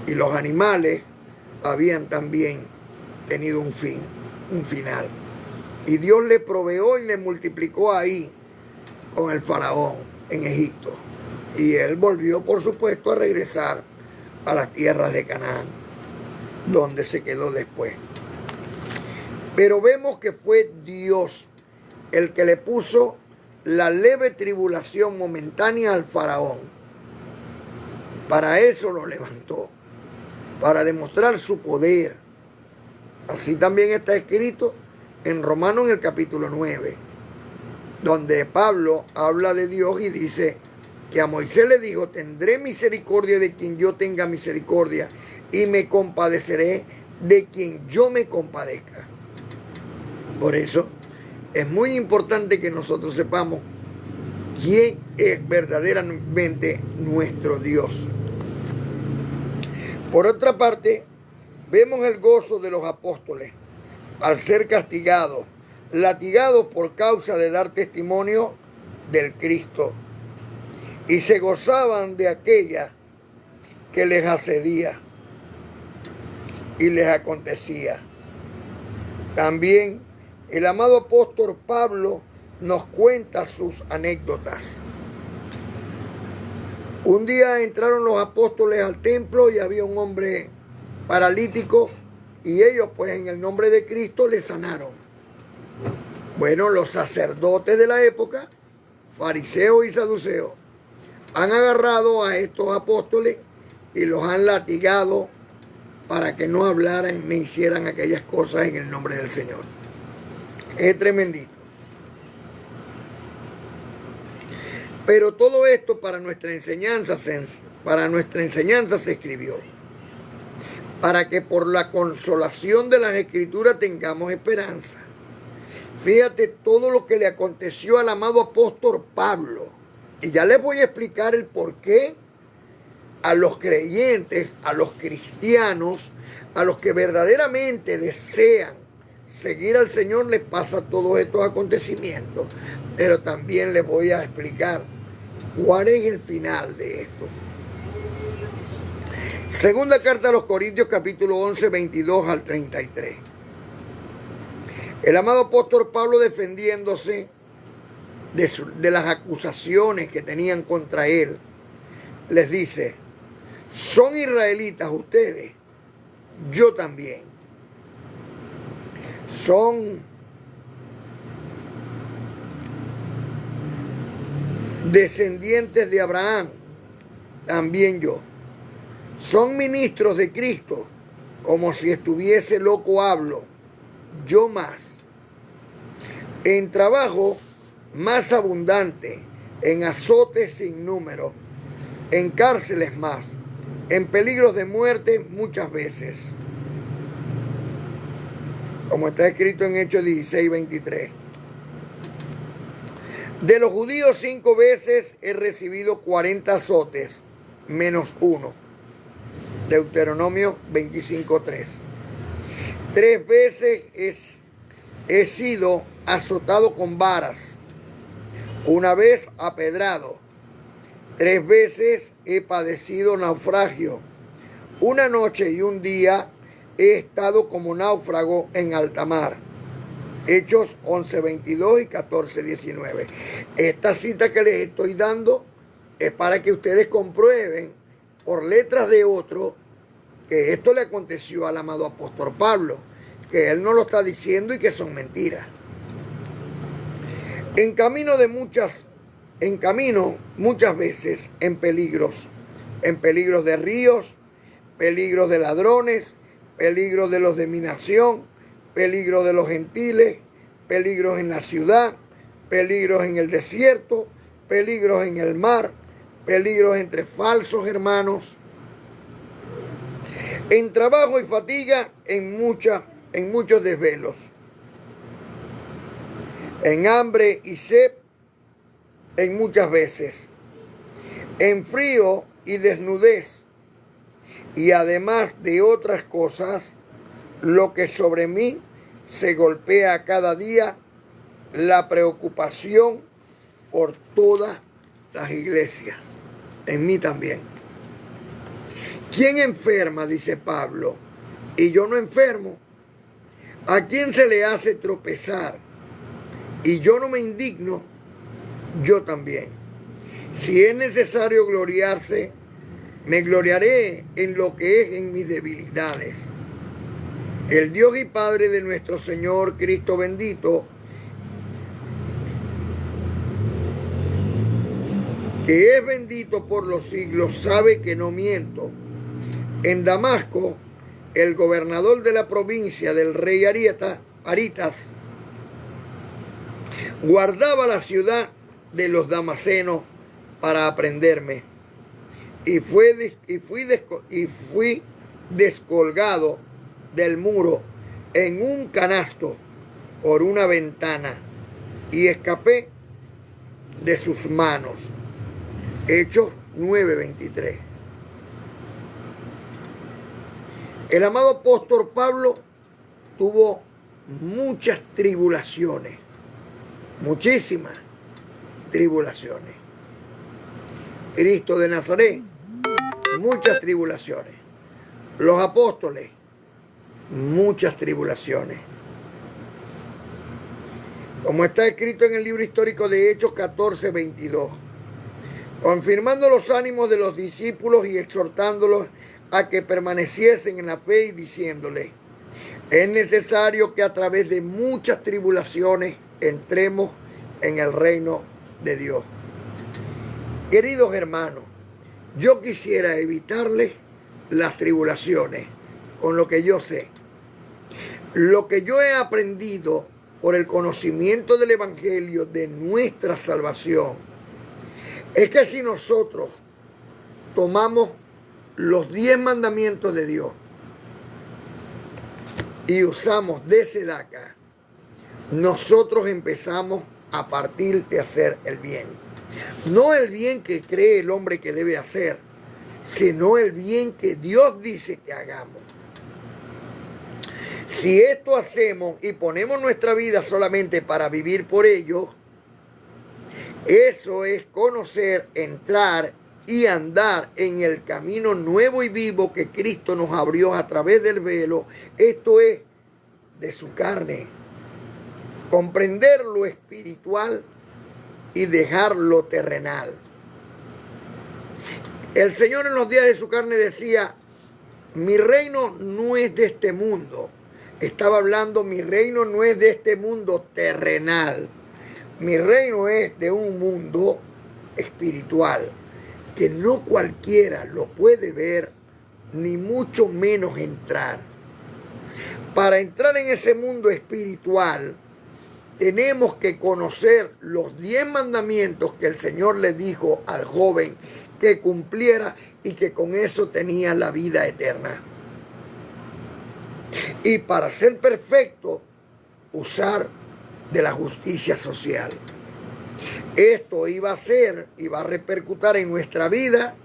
Y los animales habían también tenido un final. Y Dios le proveó y le multiplicó ahí con el faraón en Egipto. Y él volvió, por supuesto, a regresar a las tierras de Canaán, donde se quedó después. Pero vemos que fue Dios el que le puso la leve tribulación momentánea al faraón. Para eso lo levantó, para demostrar su poder. Así también está escrito en Romanos en el capítulo 9, donde Pablo habla de Dios y dice que a Moisés le dijo: tendré misericordia de quien yo tenga misericordia y me compadeceré de quien yo me compadezca. Por eso es muy importante que nosotros sepamos quién es verdaderamente nuestro Dios. Por otra parte, vemos el gozo de los apóstoles al ser castigados latigados por causa de dar testimonio del Cristo, y se gozaban de aquella que les asedía y les acontecía. También el amado apóstol Pablo nos cuenta sus anécdotas. Un día entraron los apóstoles al templo y había un hombre paralítico y ellos pues en el nombre de Cristo le sanaron. Bueno, los sacerdotes de la época, fariseos y saduceos, han agarrado a estos apóstoles y los han latigado para que no hablaran ni hicieran aquellas cosas en el nombre del Señor. Es tremendito. Pero todo esto para nuestra enseñanza se escribió, para que por la consolación de las Escrituras tengamos esperanza. Fíjate todo lo que le aconteció al amado apóstol Pablo. Y ya les voy a explicar el por qué a los creyentes, a los cristianos, a los que verdaderamente desean seguir al Señor les pasa todos estos acontecimientos. Pero también les voy a explicar cuál es el final de esto. Segunda carta a los Corintios, capítulo 11, 22 al 33. El amado apóstol Pablo, defendiéndose de las acusaciones que tenían contra él, les dice: son israelitas ustedes, yo también. Son descendientes de Abraham, también yo. Son ministros de Cristo, como si estuviese loco hablo, yo más. En trabajo más abundante, en azotes sin número, en cárceles más, en peligros de muerte muchas veces. Como está escrito en Hechos 16, 23. De los judíos 5 veces he recibido 40 azotes, menos uno. Deuteronomio 25, 3. 3 veces he sido azotado con varas, una vez apedrado. 3 veces he padecido naufragio. Una noche y un día he estado como náufrago en alta mar. Hechos 11, 22 y 14, 19. Esta cita que les estoy dando es para que ustedes comprueben por letras de otro que esto le aconteció al amado apóstol Pablo, que él no lo está diciendo y que son mentiras. En camino muchas veces en peligros de ríos, peligros de ladrones, peligros de los de mi nación, peligros de los gentiles, peligros en la ciudad, peligros en el desierto, peligros en el mar, peligros entre falsos hermanos, en trabajo y fatiga, en muchos desvelos, en hambre y sed, en muchas veces, en frío y desnudez, y además de otras cosas, lo que sobre mí se golpea cada día, la preocupación por todas las iglesias, en mí también. ¿Quién enferma? Dice Pablo, y yo no enfermo. ¿A quién se le hace tropezar? Y yo no me indigno, yo también. Si es necesario gloriarse, me gloriaré en lo que es en mis debilidades. El Dios y Padre de nuestro Señor Cristo bendito, que es bendito por los siglos, sabe que no miento. En Damasco, el gobernador de la provincia del rey Aritas guardaba la ciudad de los damasenos para aprenderme. Y fui descolgado del muro en un canasto por una ventana y escapé de sus manos. Hechos 9:23. El amado apóstol Pablo tuvo muchas tribulaciones, muchísimas tribulaciones. Cristo de Nazaret, muchas tribulaciones. Los apóstoles, muchas tribulaciones. Como está escrito en el libro histórico de Hechos 14:22, confirmando los ánimos de los discípulos y exhortándolos a que permaneciesen en la fe y diciéndoles: es necesario que a través de muchas tribulaciones entremos en el reino de Dios. Queridos hermanos, yo quisiera evitarles las tribulaciones con lo que yo sé. Lo que yo he aprendido por el conocimiento del Evangelio de nuestra salvación es que si nosotros tomamos los 10 mandamientos de Dios y usamos de Sedaca, nosotros empezamos a partir de hacer el bien. No el bien que cree el hombre que debe hacer, sino el bien que Dios dice que hagamos. Si esto hacemos y ponemos nuestra vida solamente para vivir por ello, eso es conocer, entrar y andar en el camino nuevo y vivo que Cristo nos abrió a través del velo. Esto es de su carne. Comprender lo espiritual y dejar lo terrenal. El Señor en los días de su carne decía: mi reino no es de este mundo. Estaba hablando, mi reino no es de este mundo terrenal. Mi reino es de un mundo espiritual, que no cualquiera lo puede ver, ni mucho menos entrar. Para entrar en ese mundo espiritual, tenemos que conocer los 10 mandamientos que el Señor le dijo al joven que cumpliera y que con eso tenía la vida eterna. Y para ser perfecto, usar de la justicia social. Esto iba a repercutir en nuestra vida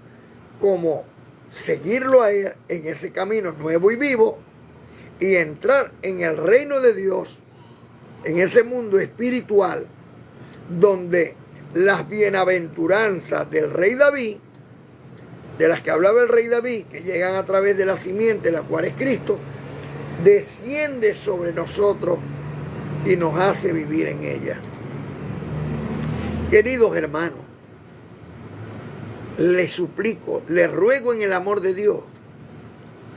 como seguirlo a Él en ese camino nuevo y vivo y entrar en el reino de Dios, en ese mundo espiritual donde las bienaventuranzas del rey David, de las que hablaba el rey David, que llegan a través de la simiente, la cual es Cristo, desciende sobre nosotros y nos hace vivir en ella. Queridos hermanos, les suplico, les ruego en el amor de Dios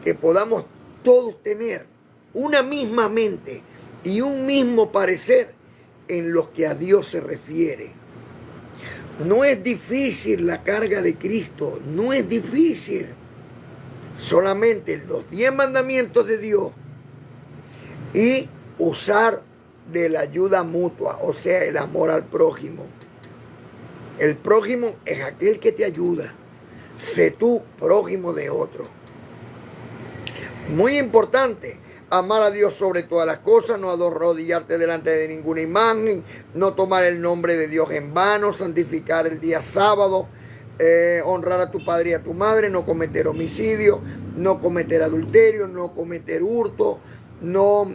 que podamos todos tener una misma mente y un mismo parecer en lo que a Dios se refiere. No es difícil la carga de Cristo, no es difícil. Solamente los 10 mandamientos de Dios y usar de la ayuda mutua, o sea, el amor al prójimo. El prójimo es aquel que te ayuda. Sé tú prójimo de otro. Muy importante, amar a Dios sobre todas las cosas, no arrodillarte delante de ninguna imagen, no tomar el nombre de Dios en vano, santificar el día sábado, honrar a tu padre y a tu madre, no cometer homicidio, no cometer adulterio, no cometer hurto, no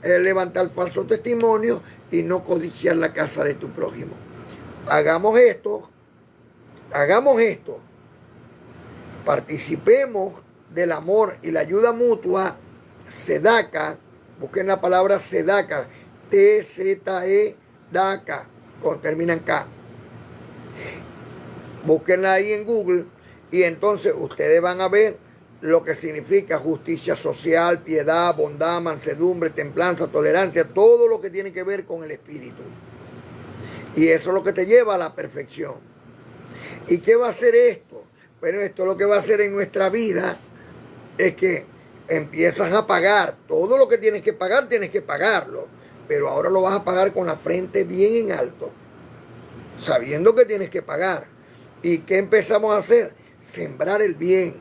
levantar falso testimonio y no codiciar la casa de tu prójimo. Hagamos esto, participemos del amor y la ayuda mutua, Sedaca, busquen la palabra Sedaca, T-Z-E-D-A-C-A, termina en K. Búsquenla ahí en Google y entonces ustedes van a ver lo que significa justicia social, piedad, bondad, mansedumbre, templanza, tolerancia, todo lo que tiene que ver con el espíritu. Y eso es lo que te lleva a la perfección. ¿Y qué va a hacer esto? Bueno, esto lo que va a hacer en nuestra vida es que empiezas a pagar. Todo lo que tienes que pagarlo. Pero ahora lo vas a pagar con la frente bien en alto, sabiendo que tienes que pagar. ¿Y qué empezamos a hacer? Sembrar el bien.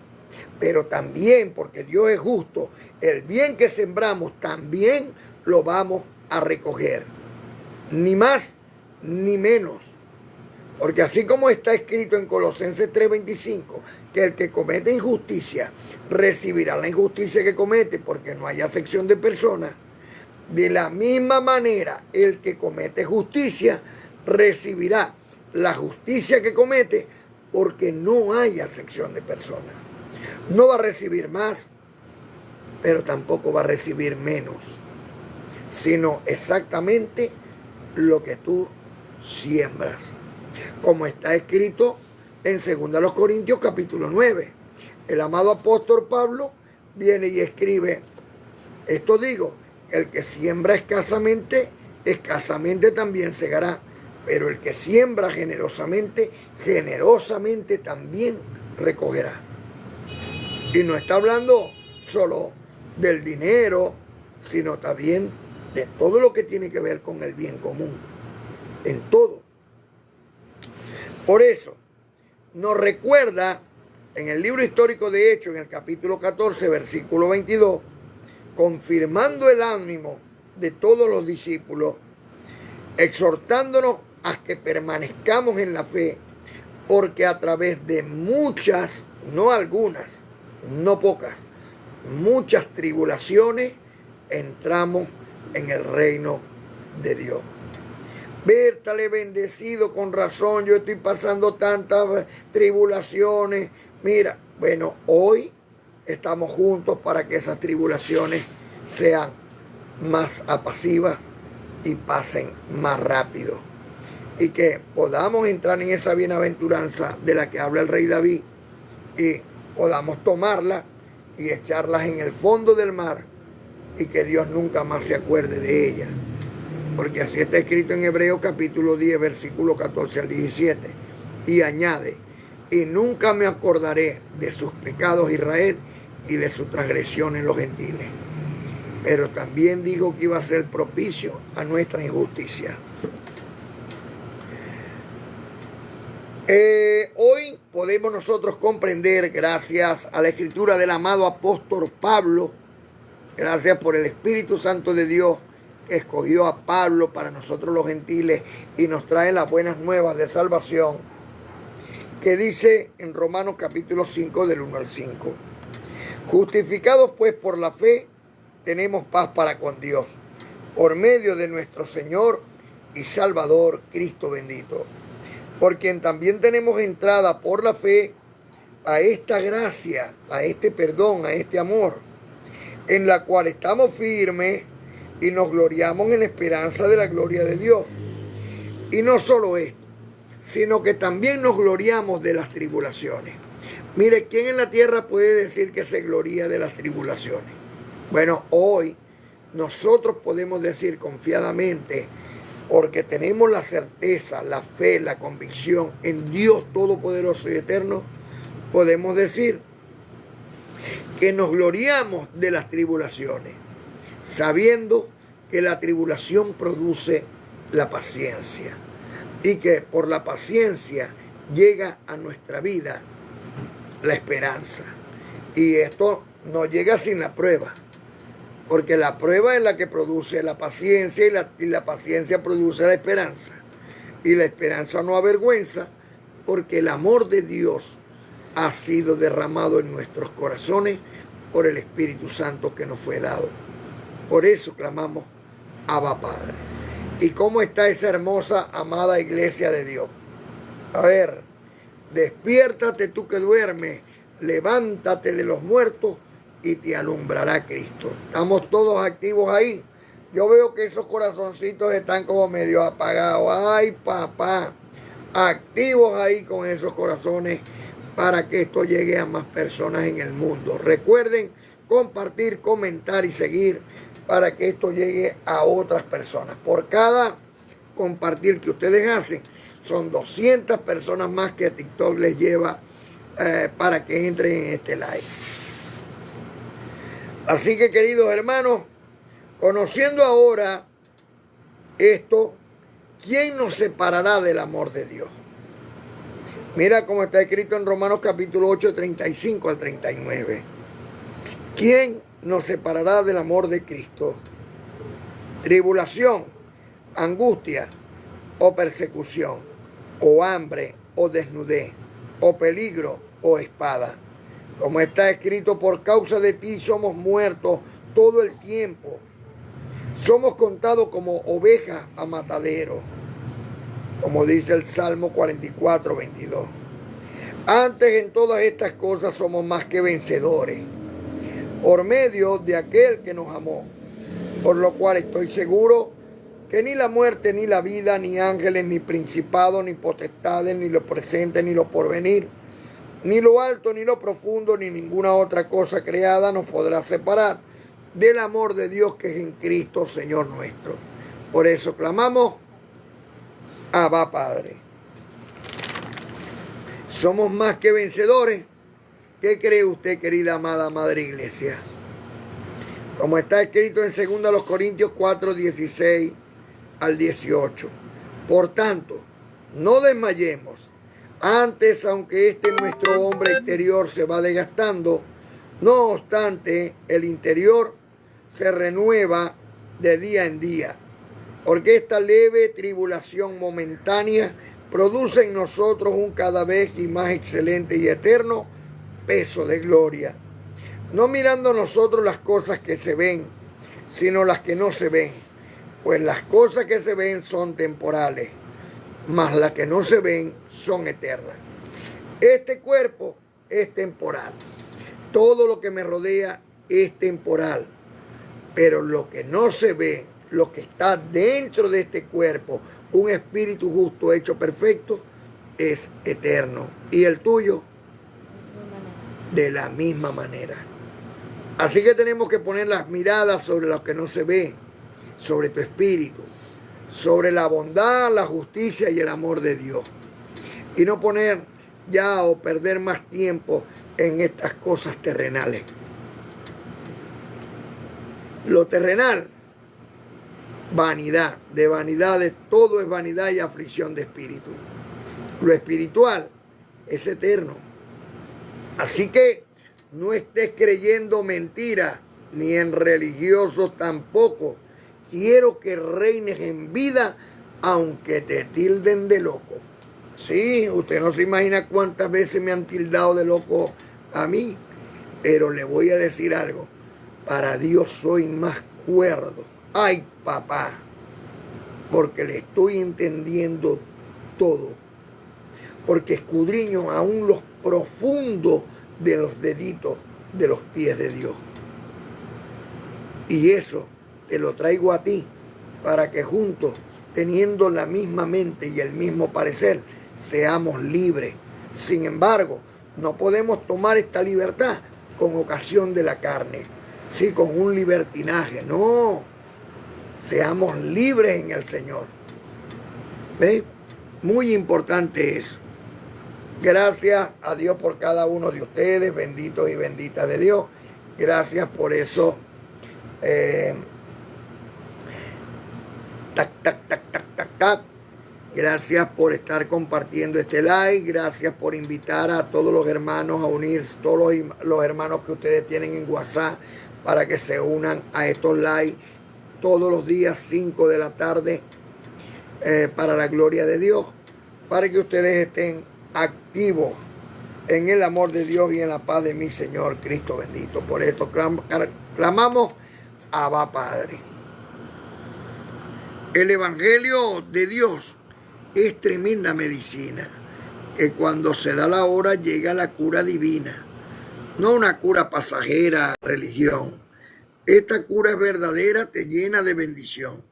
Pero también, porque Dios es justo, el bien que sembramos también lo vamos a recoger. Ni más ni menos. Porque así como está escrito en Colosenses 3:25, que el que comete injusticia recibirá la injusticia que comete, porque no hay acepción de personas, De la misma manera, el que comete justicia recibirá la justicia que comete, porque no hay acepción de personas. No va a recibir más, pero tampoco va a recibir menos, sino exactamente lo que tú siembras. Como está escrito en 2 Corintios capítulo 9. El amado apóstol Pablo viene y escribe: esto digo, el que siembra escasamente, escasamente también segará, pero el que siembra generosamente, generosamente también recogerá. Y no está hablando solo del dinero, sino también de todo lo que tiene que ver con el bien común, en todo. Por eso, nos recuerda en el libro histórico de Hechos, en el capítulo 14, versículo 22, confirmando el ánimo de todos los discípulos, exhortándonos a que permanezcamos en la fe, porque a través de muchas, no algunas, no pocas, muchas tribulaciones, entramos en el reino de Dios. Vértale, bendecido, con razón, yo estoy pasando tantas tribulaciones. Mira, bueno, hoy estamos juntos para que esas tribulaciones sean más apacivas y pasen más rápido, y que podamos entrar en esa bienaventuranza de la que habla el rey David, y podamos tomarla y echarlas en el fondo del mar, y que Dios nunca más se acuerde de ella. Porque así está escrito en Hebreos capítulo 10, versículo 14 al 17. Y añade: y nunca me acordaré de sus pecados Israel y de sus transgresiones los gentiles. Pero también dijo que iba a ser propicio a nuestra injusticia. Hoy podemos nosotros comprender, gracias a la escritura del amado apóstol Pablo, gracias por el Espíritu Santo de Dios, que escogió a Pablo para nosotros los gentiles y nos trae las buenas nuevas de salvación, que dice en Romanos capítulo 5 del 1 al 5: justificados pues por la fe, tenemos paz para con Dios, por medio de nuestro Señor y Salvador Cristo bendito, por quien también tenemos entrada por la fe a esta gracia, a este perdón, a este amor, en la cual estamos firmes y nos gloriamos en la esperanza de la gloria de Dios. Y no solo esto, sino que también nos gloriamos de las tribulaciones. Mire, ¿quién en la tierra puede decir que se gloria de las tribulaciones? Bueno, hoy nosotros podemos decir confiadamente, porque tenemos la certeza, la fe, la convicción en Dios Todopoderoso y Eterno, podemos decir que nos gloriamos de las tribulaciones, sabiendo que la tribulación produce la paciencia, y que por la paciencia llega a nuestra vida la esperanza. Y esto no llega sin la prueba, porque la prueba es la que produce la paciencia, y la paciencia produce la esperanza. Y la esperanza no avergüenza, porque el amor de Dios ha sido derramado en nuestros corazones por el Espíritu Santo que nos fue dado. Por eso clamamos: Abba Padre. ¿Y cómo está esa hermosa, amada iglesia de Dios? A ver, despiértate tú que duermes, levántate de los muertos y te alumbrará Cristo. Estamos todos activos ahí. Yo veo que esos corazoncitos están como medio apagados. Ay, papá, activos ahí con esos corazones para que esto llegue a más personas en el mundo. Recuerden compartir, comentar y seguir para que esto llegue a otras personas. Por cada compartir que ustedes hacen, son 200 personas más que TikTok les lleva para que entren en este live. Así que, queridos hermanos, conociendo ahora esto, ¿quién nos separará del amor de Dios? Mira cómo está escrito en Romanos capítulo 8, 35 al 39. ¿Quién nos separará del amor de Cristo? Tribulación, angustia o persecución, o hambre o desnudez, o peligro o espada. Como está escrito: por causa de ti somos muertos todo el tiempo. Somos contados como ovejas a matadero, como dice el Salmo 44, 22. Antes en todas estas cosas somos más que vencedores, por medio de aquel que nos amó, por lo cual estoy seguro que ni la muerte, ni la vida, ni ángeles, ni principados, ni potestades, ni lo presente, ni lo porvenir, ni lo alto, ni lo profundo, ni ninguna otra cosa creada nos podrá separar del amor de Dios que es en Cristo, Señor nuestro. Por eso clamamos, Abba Padre. Somos más que vencedores. ¿Qué cree usted, querida amada Madre Iglesia? Como está escrito en 2 Corintios 4, 16 al 18. Por tanto, no desmayemos. Antes, aunque nuestro hombre exterior se va desgastando, no obstante, el interior se renueva de día en día, porque esta leve tribulación momentánea produce en nosotros un cada vez y más excelente y eterno peso de gloria, no mirando nosotros las cosas que se ven, sino las que no se ven, pues las cosas que se ven son temporales, mas las que no se ven son eternas. Este cuerpo es temporal, todo lo que me rodea es temporal, pero lo que no se ve, lo que está dentro de este cuerpo, un espíritu justo hecho perfecto, es eterno. ¿Y el tuyo? De la misma manera. Así que tenemos que poner las miradas sobre lo que no se ve, sobre tu espíritu, sobre la bondad, la justicia y el amor de Dios. Y no poner ya o perder más tiempo en estas cosas terrenales. Lo terrenal, vanidad. De vanidades todo es vanidad y aflicción de espíritu. Lo espiritual es eterno. Así que no estés creyendo mentiras, ni en religiosos tampoco. Quiero que reines en vida, aunque te tilden de loco. Sí, usted no se imagina cuántas veces me han tildado de loco a mí, pero le voy a decir algo. Para Dios soy más cuerdo. Ay, papá, porque le estoy entendiendo todo. Porque escudriño aún los profundos de los deditos de los pies de Dios. Y eso te lo traigo a ti para que juntos, teniendo la misma mente y el mismo parecer, seamos libres. Sin embargo, no podemos tomar esta libertad con ocasión de la carne, sí, con un libertinaje. No, seamos libres en el Señor. ¿Ves? Muy importante eso. Gracias a Dios por cada uno de ustedes, benditos y benditas de Dios. Gracias por eso. Gracias por estar compartiendo este live. Gracias por invitar a todos los hermanos a unirse, todos los hermanos que ustedes tienen en WhatsApp, para que se unan a estos live todos los días 5 de la tarde, para la gloria de Dios, para que ustedes estén activos en el amor de Dios y en la paz de mi Señor Cristo bendito. Por esto clamamos, Abba Padre. El Evangelio de Dios es tremenda medicina, que cuando se da la hora llega la cura divina, no una cura pasajera, religión. Esta cura es verdadera, te llena de bendición.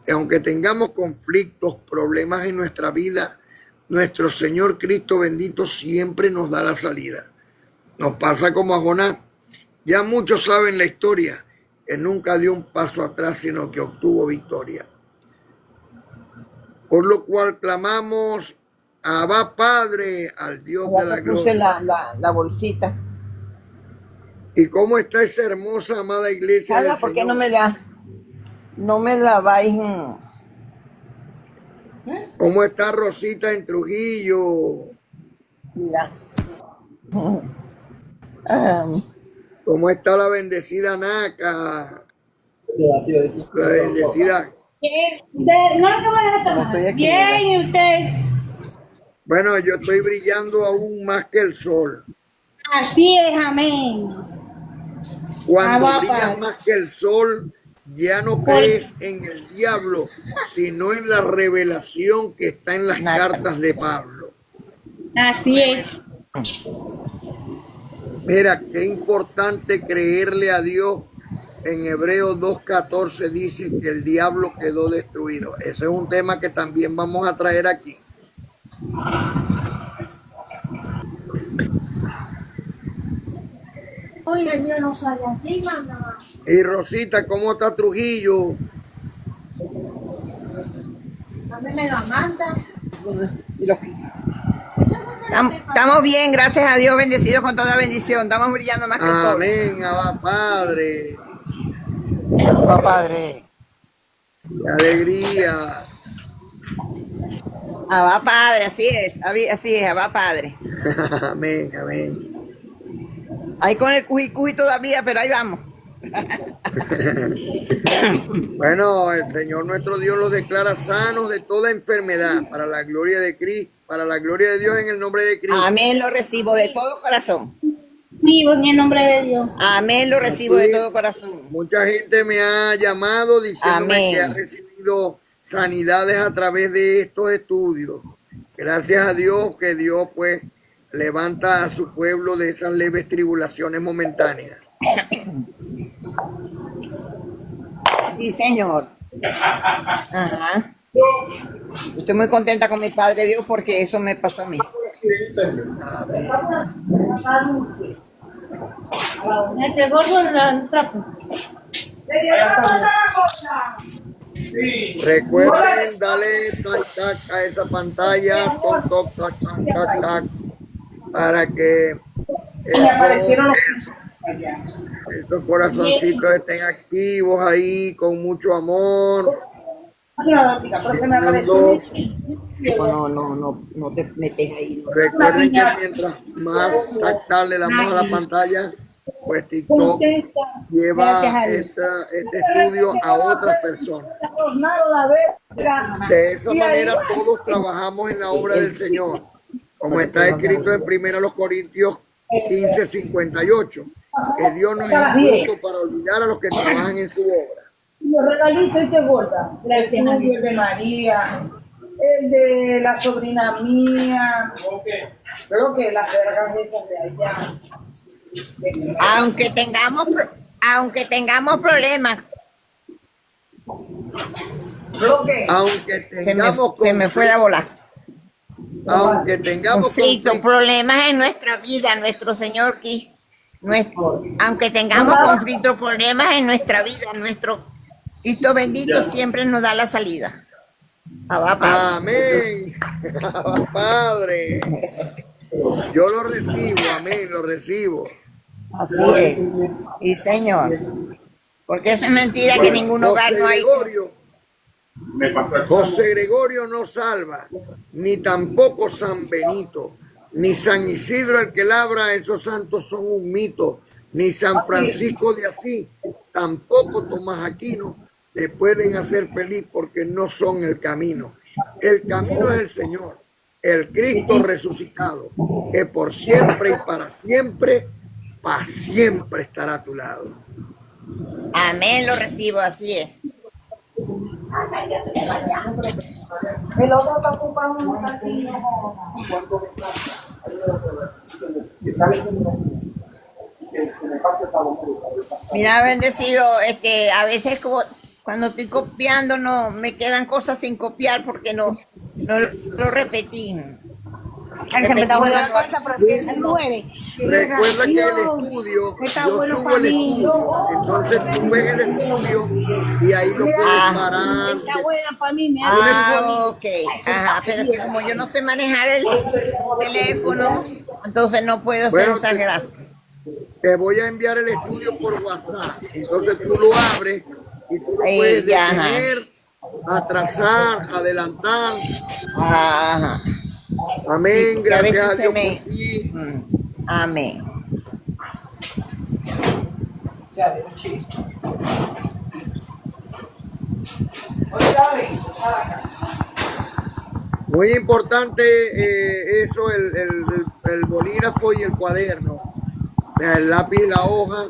Que aunque tengamos conflictos, problemas en nuestra vida, nuestro Señor Cristo bendito siempre nos da la salida. Nos pasa como a Jonás. Ya muchos saben la historia, que nunca dio un paso atrás, sino que obtuvo victoria. Por lo cual clamamos, Abba Padre, al Dios de la gloria. Puse la bolsita. ¿Y cómo está esa hermosa, amada iglesia del ¿Por qué Señor? no me la vais? ¿Cómo está Rosita en Trujillo? Mira. ¿Cómo está la bendecida Naca? La bendecida. Bien, ¿y usted? Bueno, yo estoy brillando aún más que el sol. Así es, amén. Cuando Abba brillas Padre. más que el sol, ya no crees en el diablo, sino en la revelación que está en las cartas de Pablo. Así es. Mira, qué importante creerle a Dios. En Hebreos 2:14 dice que el diablo quedó destruido. Ese es un tema que también vamos a traer aquí. Oye, el mío no sale así, mamá. Y Rosita, ¿cómo está Trujillo? A mí me la manda. Estamos bien, gracias a Dios, bendecidos con toda bendición. Estamos brillando más que el sol. Amén, Abba Padre. Abba Padre. Qué alegría. Abba Padre, así es, Abba Padre. Amén, amén. Ahí con el cuji todavía, pero ahí vamos. Bueno, el Señor nuestro Dios los declara sanos de toda enfermedad, para la gloria de Cristo, para la gloria de Dios en el nombre de Cristo. Amén, lo recibo de todo corazón. Vivo en el nombre de Dios. Amén, lo recibo de todo corazón. Mucha gente me ha llamado diciéndome Amén. que ha recibido sanidades a través de estos estudios. Gracias a Dios que Dios pues levanta a su pueblo de esas leves tribulaciones momentáneas. Sí, Señor. Ajá. Estoy muy contenta con mi Padre Dios porque eso me pasó a mí. Me pegó el trapo. Recuerden darle tac a esa pantalla, toc, toc, tac, tac, tac, tac, para que estos corazoncitos estén activos ahí con mucho amor. No te metes ahí. Recuerden que mientras más tactal le damos a la pantalla, pues TikTok lleva este estudio a otras personas. De esa manera todos trabajamos en la obra del Señor, como está escrito en 1 Corintios 15:58, que Dios no es injusto para olvidar a los que trabajan en su obra. Los regalitos y te gorda. Gracias, El de María, el de la sobrina mía. Creo que las vergas esas de allá. Aunque tengamos problemas, Aunque se me fue la bola. Aunque tengamos Conflictos, problemas en nuestra vida, nuestro Señor, aunque tengamos conflictos, problemas en nuestra vida, nuestro Cristo bendito siempre nos da la salida. Abba, Padre. Amén. Padre. Yo lo recibo, amén, lo recibo. Así es. Y Señor. Porque eso es mentira que en ningún hogar no hay. José Gregorio no salva, ni tampoco San Benito, ni San Isidro el que labra, esos santos son un mito, ni San Francisco de Asís, tampoco Tomás Aquino, te pueden hacer feliz porque no son el camino. El camino es el Señor, el Cristo resucitado, que por siempre y para siempre estará a tu lado. Amén, lo recibo, así es. El otro está ocupado en un castillo. Mira, bendecido, a veces cuando estoy copiando no me quedan cosas sin copiar porque no lo repetí. Recuerda que el estudio, yo subo el estudio, entonces tú ves el estudio y ahí lo puedes parar. Está buena para mí, me Ok. Ajá, pero que como yo no sé manejar el teléfono, entonces no puedo hacer esa gracia. Te voy a enviar el estudio por WhatsApp, entonces tú lo abres y tú lo puedes detener, atrasar, adelantar. Ajá. Amén, Sí, gracias a Dios por ti. Amén. Muy importante eso, el bolígrafo y el cuaderno, el lápiz y la hoja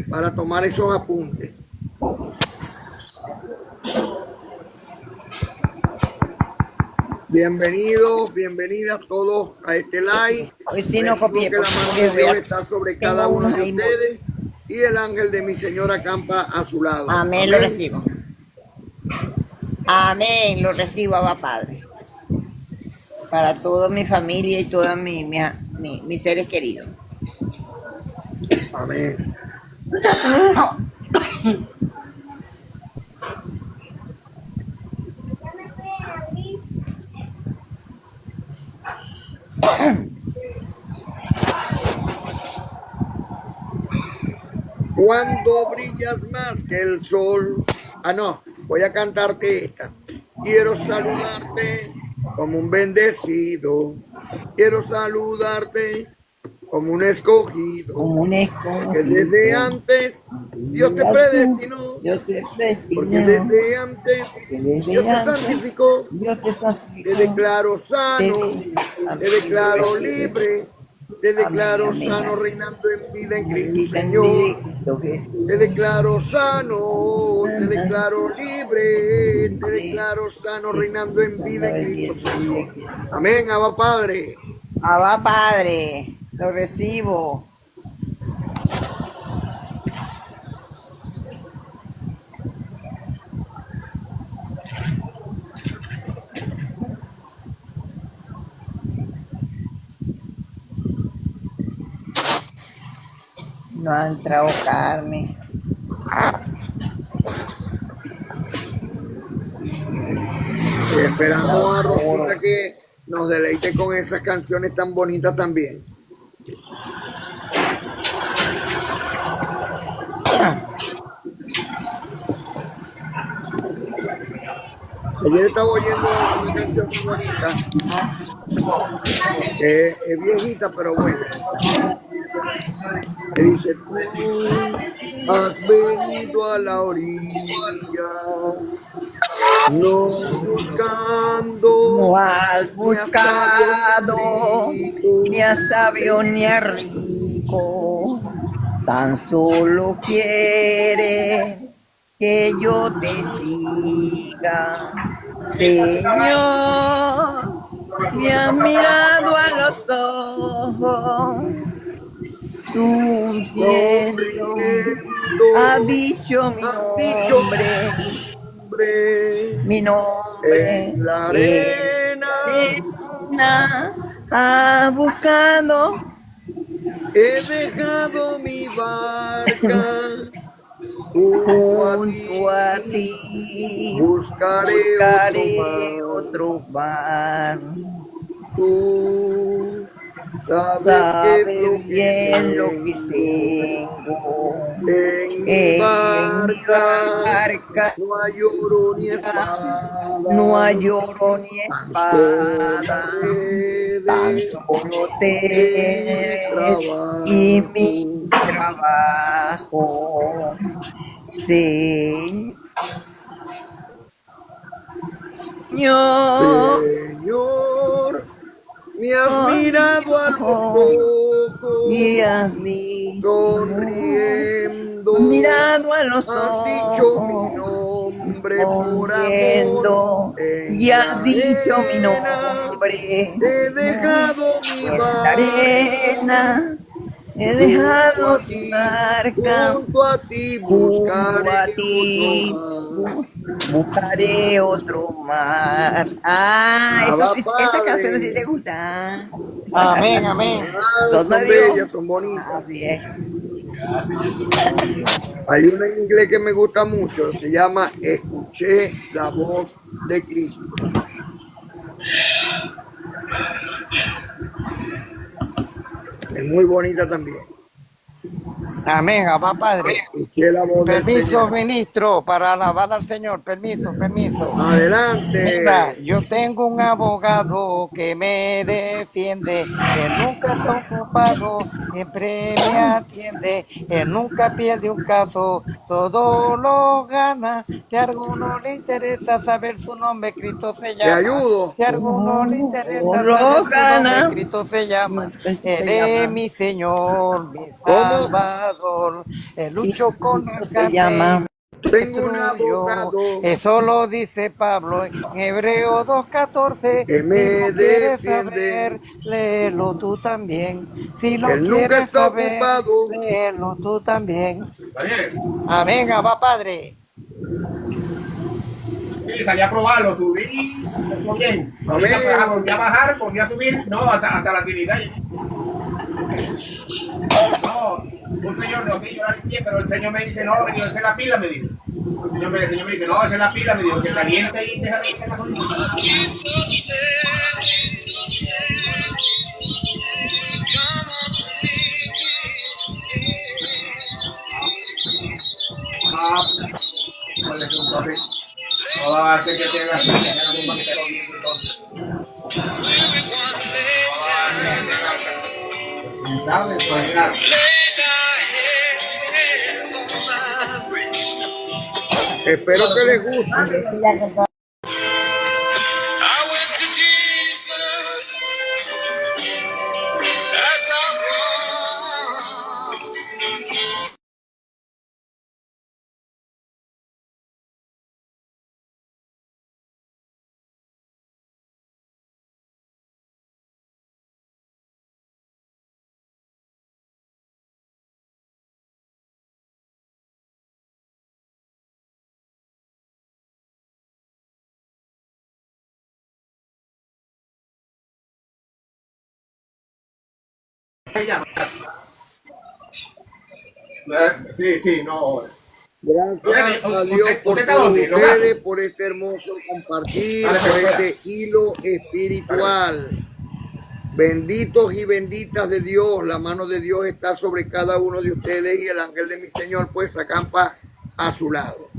para tomar esos apuntes. Bienvenidos, bienvenidas todos a este live. Hoy sí no Recibo copié, que la porque mano de voy a- Dios está sobre tengo cada uno unos de ahí. ustedes y el ángel de mi Señor acampa a su lado. Amén, lo recibo. Amén, lo recibo, Abba Padre. Para toda mi familia y todos mis seres queridos. Amén. Cuando brillas más que el sol. Ah, no, voy a cantarte esta. Quiero saludarte como un bendecido. Quiero saludarte como un escogido. Como un Porque desde antes Dios te predestinó. Dios te Porque predestinó. desde antes Dios te santificó. Dios te santificó. Te declaro sano. Te declaro libre. Te declaro Amén, sano, amén. reinando en vida en Cristo Señor. Te declaro sano, te declaro libre, te declaro sano, reinando en vida en Cristo Señor. Amén, Abba Padre. Abba Padre, lo recibo. No ha entrado carne. Esperamos a Rosita que nos deleite con esas canciones tan bonitas también. Ayer estaba oyendo una canción muy bonita, es viejita pero buena, que dice: tú has venido a la orilla, no buscando, No has buscado ni a sabio ni a rico, tan solo quiere que yo te siga. Señor, me has mirado a los ojos, sonriendo, ha dicho mi nombre, en la arena. ha buscado. He dejado mi barca Junto a ti buscaré otro mar. Tú Sabes bien lo que tengo en mi barca. No hay oro ni espada. No hay oro ni espada, tan solo te y mi trabajo. Señor, me has mirado a los ojos y a mí sonriendo, mirado a los has dicho mi ojos, nombre por sonriendo, amor. y has dicho mi nombre. He dejado mi En la barca arena he dejado tu barca, junto a ti buscaré otro mar. Ah, eso sí, esas canciones sí te gustan. Amén, amén. Son Son de Dios. bellas, son bonitas. Así es. Hay una en inglés que me gusta mucho, se llama Escuché la voz de Cristo. Es muy bonita también. Amén, Abba Padre. Escuché la voz del Permiso, Señor. ministro, para alabar al Señor. Permiso, permiso. Adelante. Mira, yo tengo un abogado que me defiende, él nunca está ocupado, siempre me atiende, él nunca pierde un caso, todo lo gana. Si a alguno le interesa saber su nombre, Cristo se Te llama. ayudo. Si a alguno le interesa Todo saber lo su gana. nombre, Cristo se llama. Él es mi Señor, mi ¿Cómo? Salvador, él luchó con la Se llama. Tengo un destruyó. abogado Eso lo dice Pablo en Hebreo 2:14. que Si me lo quieres defiende. saber, léelo tú también. Si lo Él nunca quieres está saber, ocupado. léelo tú también. Amén, Abba Padre. Sí, salí a probarlo, subí, muy bien. Amén. Volví a bajar, volví a subir, no, hasta la Trinidad. No, un señor, no sé, yo la limpié, pero el señor me dice, no, me dijo, esa es la pila, me dijo. El señor me dice, no, esa es la pila, me dijo, que caliente y deja de la gasolina. Ah, ¿cuál es un toque? No va a hacer que tenga la misma que te lo digo entonces. ¿Quién sabe? Pues claro. Espero que les guste. Sí, sí, no. Gracias a Dios por ¿Usted está todos dónde? ¿Lo ustedes, gato? por este hermoso compartir, Vale, por pues, fuera. este hilo espiritual. Benditos y benditas de Dios, la mano de Dios está sobre cada uno de ustedes y el ángel de mi Señor pues acampa a su lado.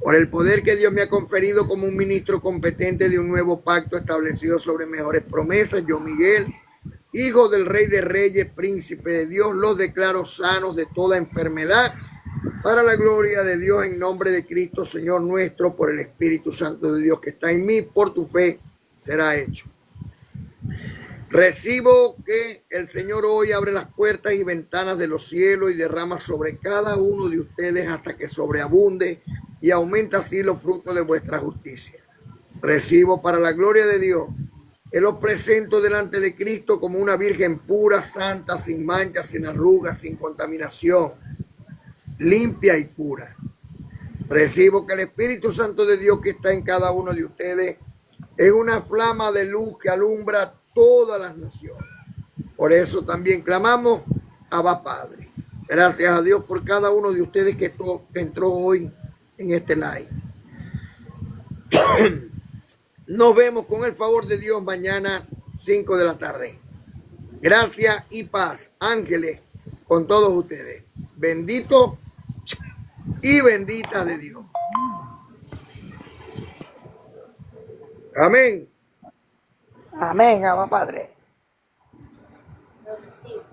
Por el poder que Dios me ha conferido como un ministro competente de un nuevo pacto establecido sobre mejores promesas, yo, Miguel, hijo del Rey de Reyes, príncipe de Dios, los declaro sanos de toda enfermedad, para la gloria de Dios, en nombre de Cristo, Señor nuestro, por el Espíritu Santo de Dios que está en mí, por tu fe será hecho. Recibo que el Señor hoy abre las puertas y ventanas de los cielos y derrama sobre cada uno de ustedes hasta que sobreabunde y aumenta así los frutos de vuestra justicia. Recibo para la gloria de Dios que los presento delante de Cristo como una virgen pura, santa, sin mancha, sin arrugas, sin contaminación, limpia y pura. Recibo que el Espíritu Santo de Dios que está en cada uno de ustedes es una flama de luz que alumbra todas las naciones. Por eso también clamamos Abba Padre. Gracias a Dios por cada uno de ustedes que entró hoy en este live. Nos vemos con el favor de Dios mañana 5 de la tarde. Gracias y paz, ángeles, con todos ustedes. Bendito y bendita de Dios. Amén. Amén, Abba Padre. Lo recibo.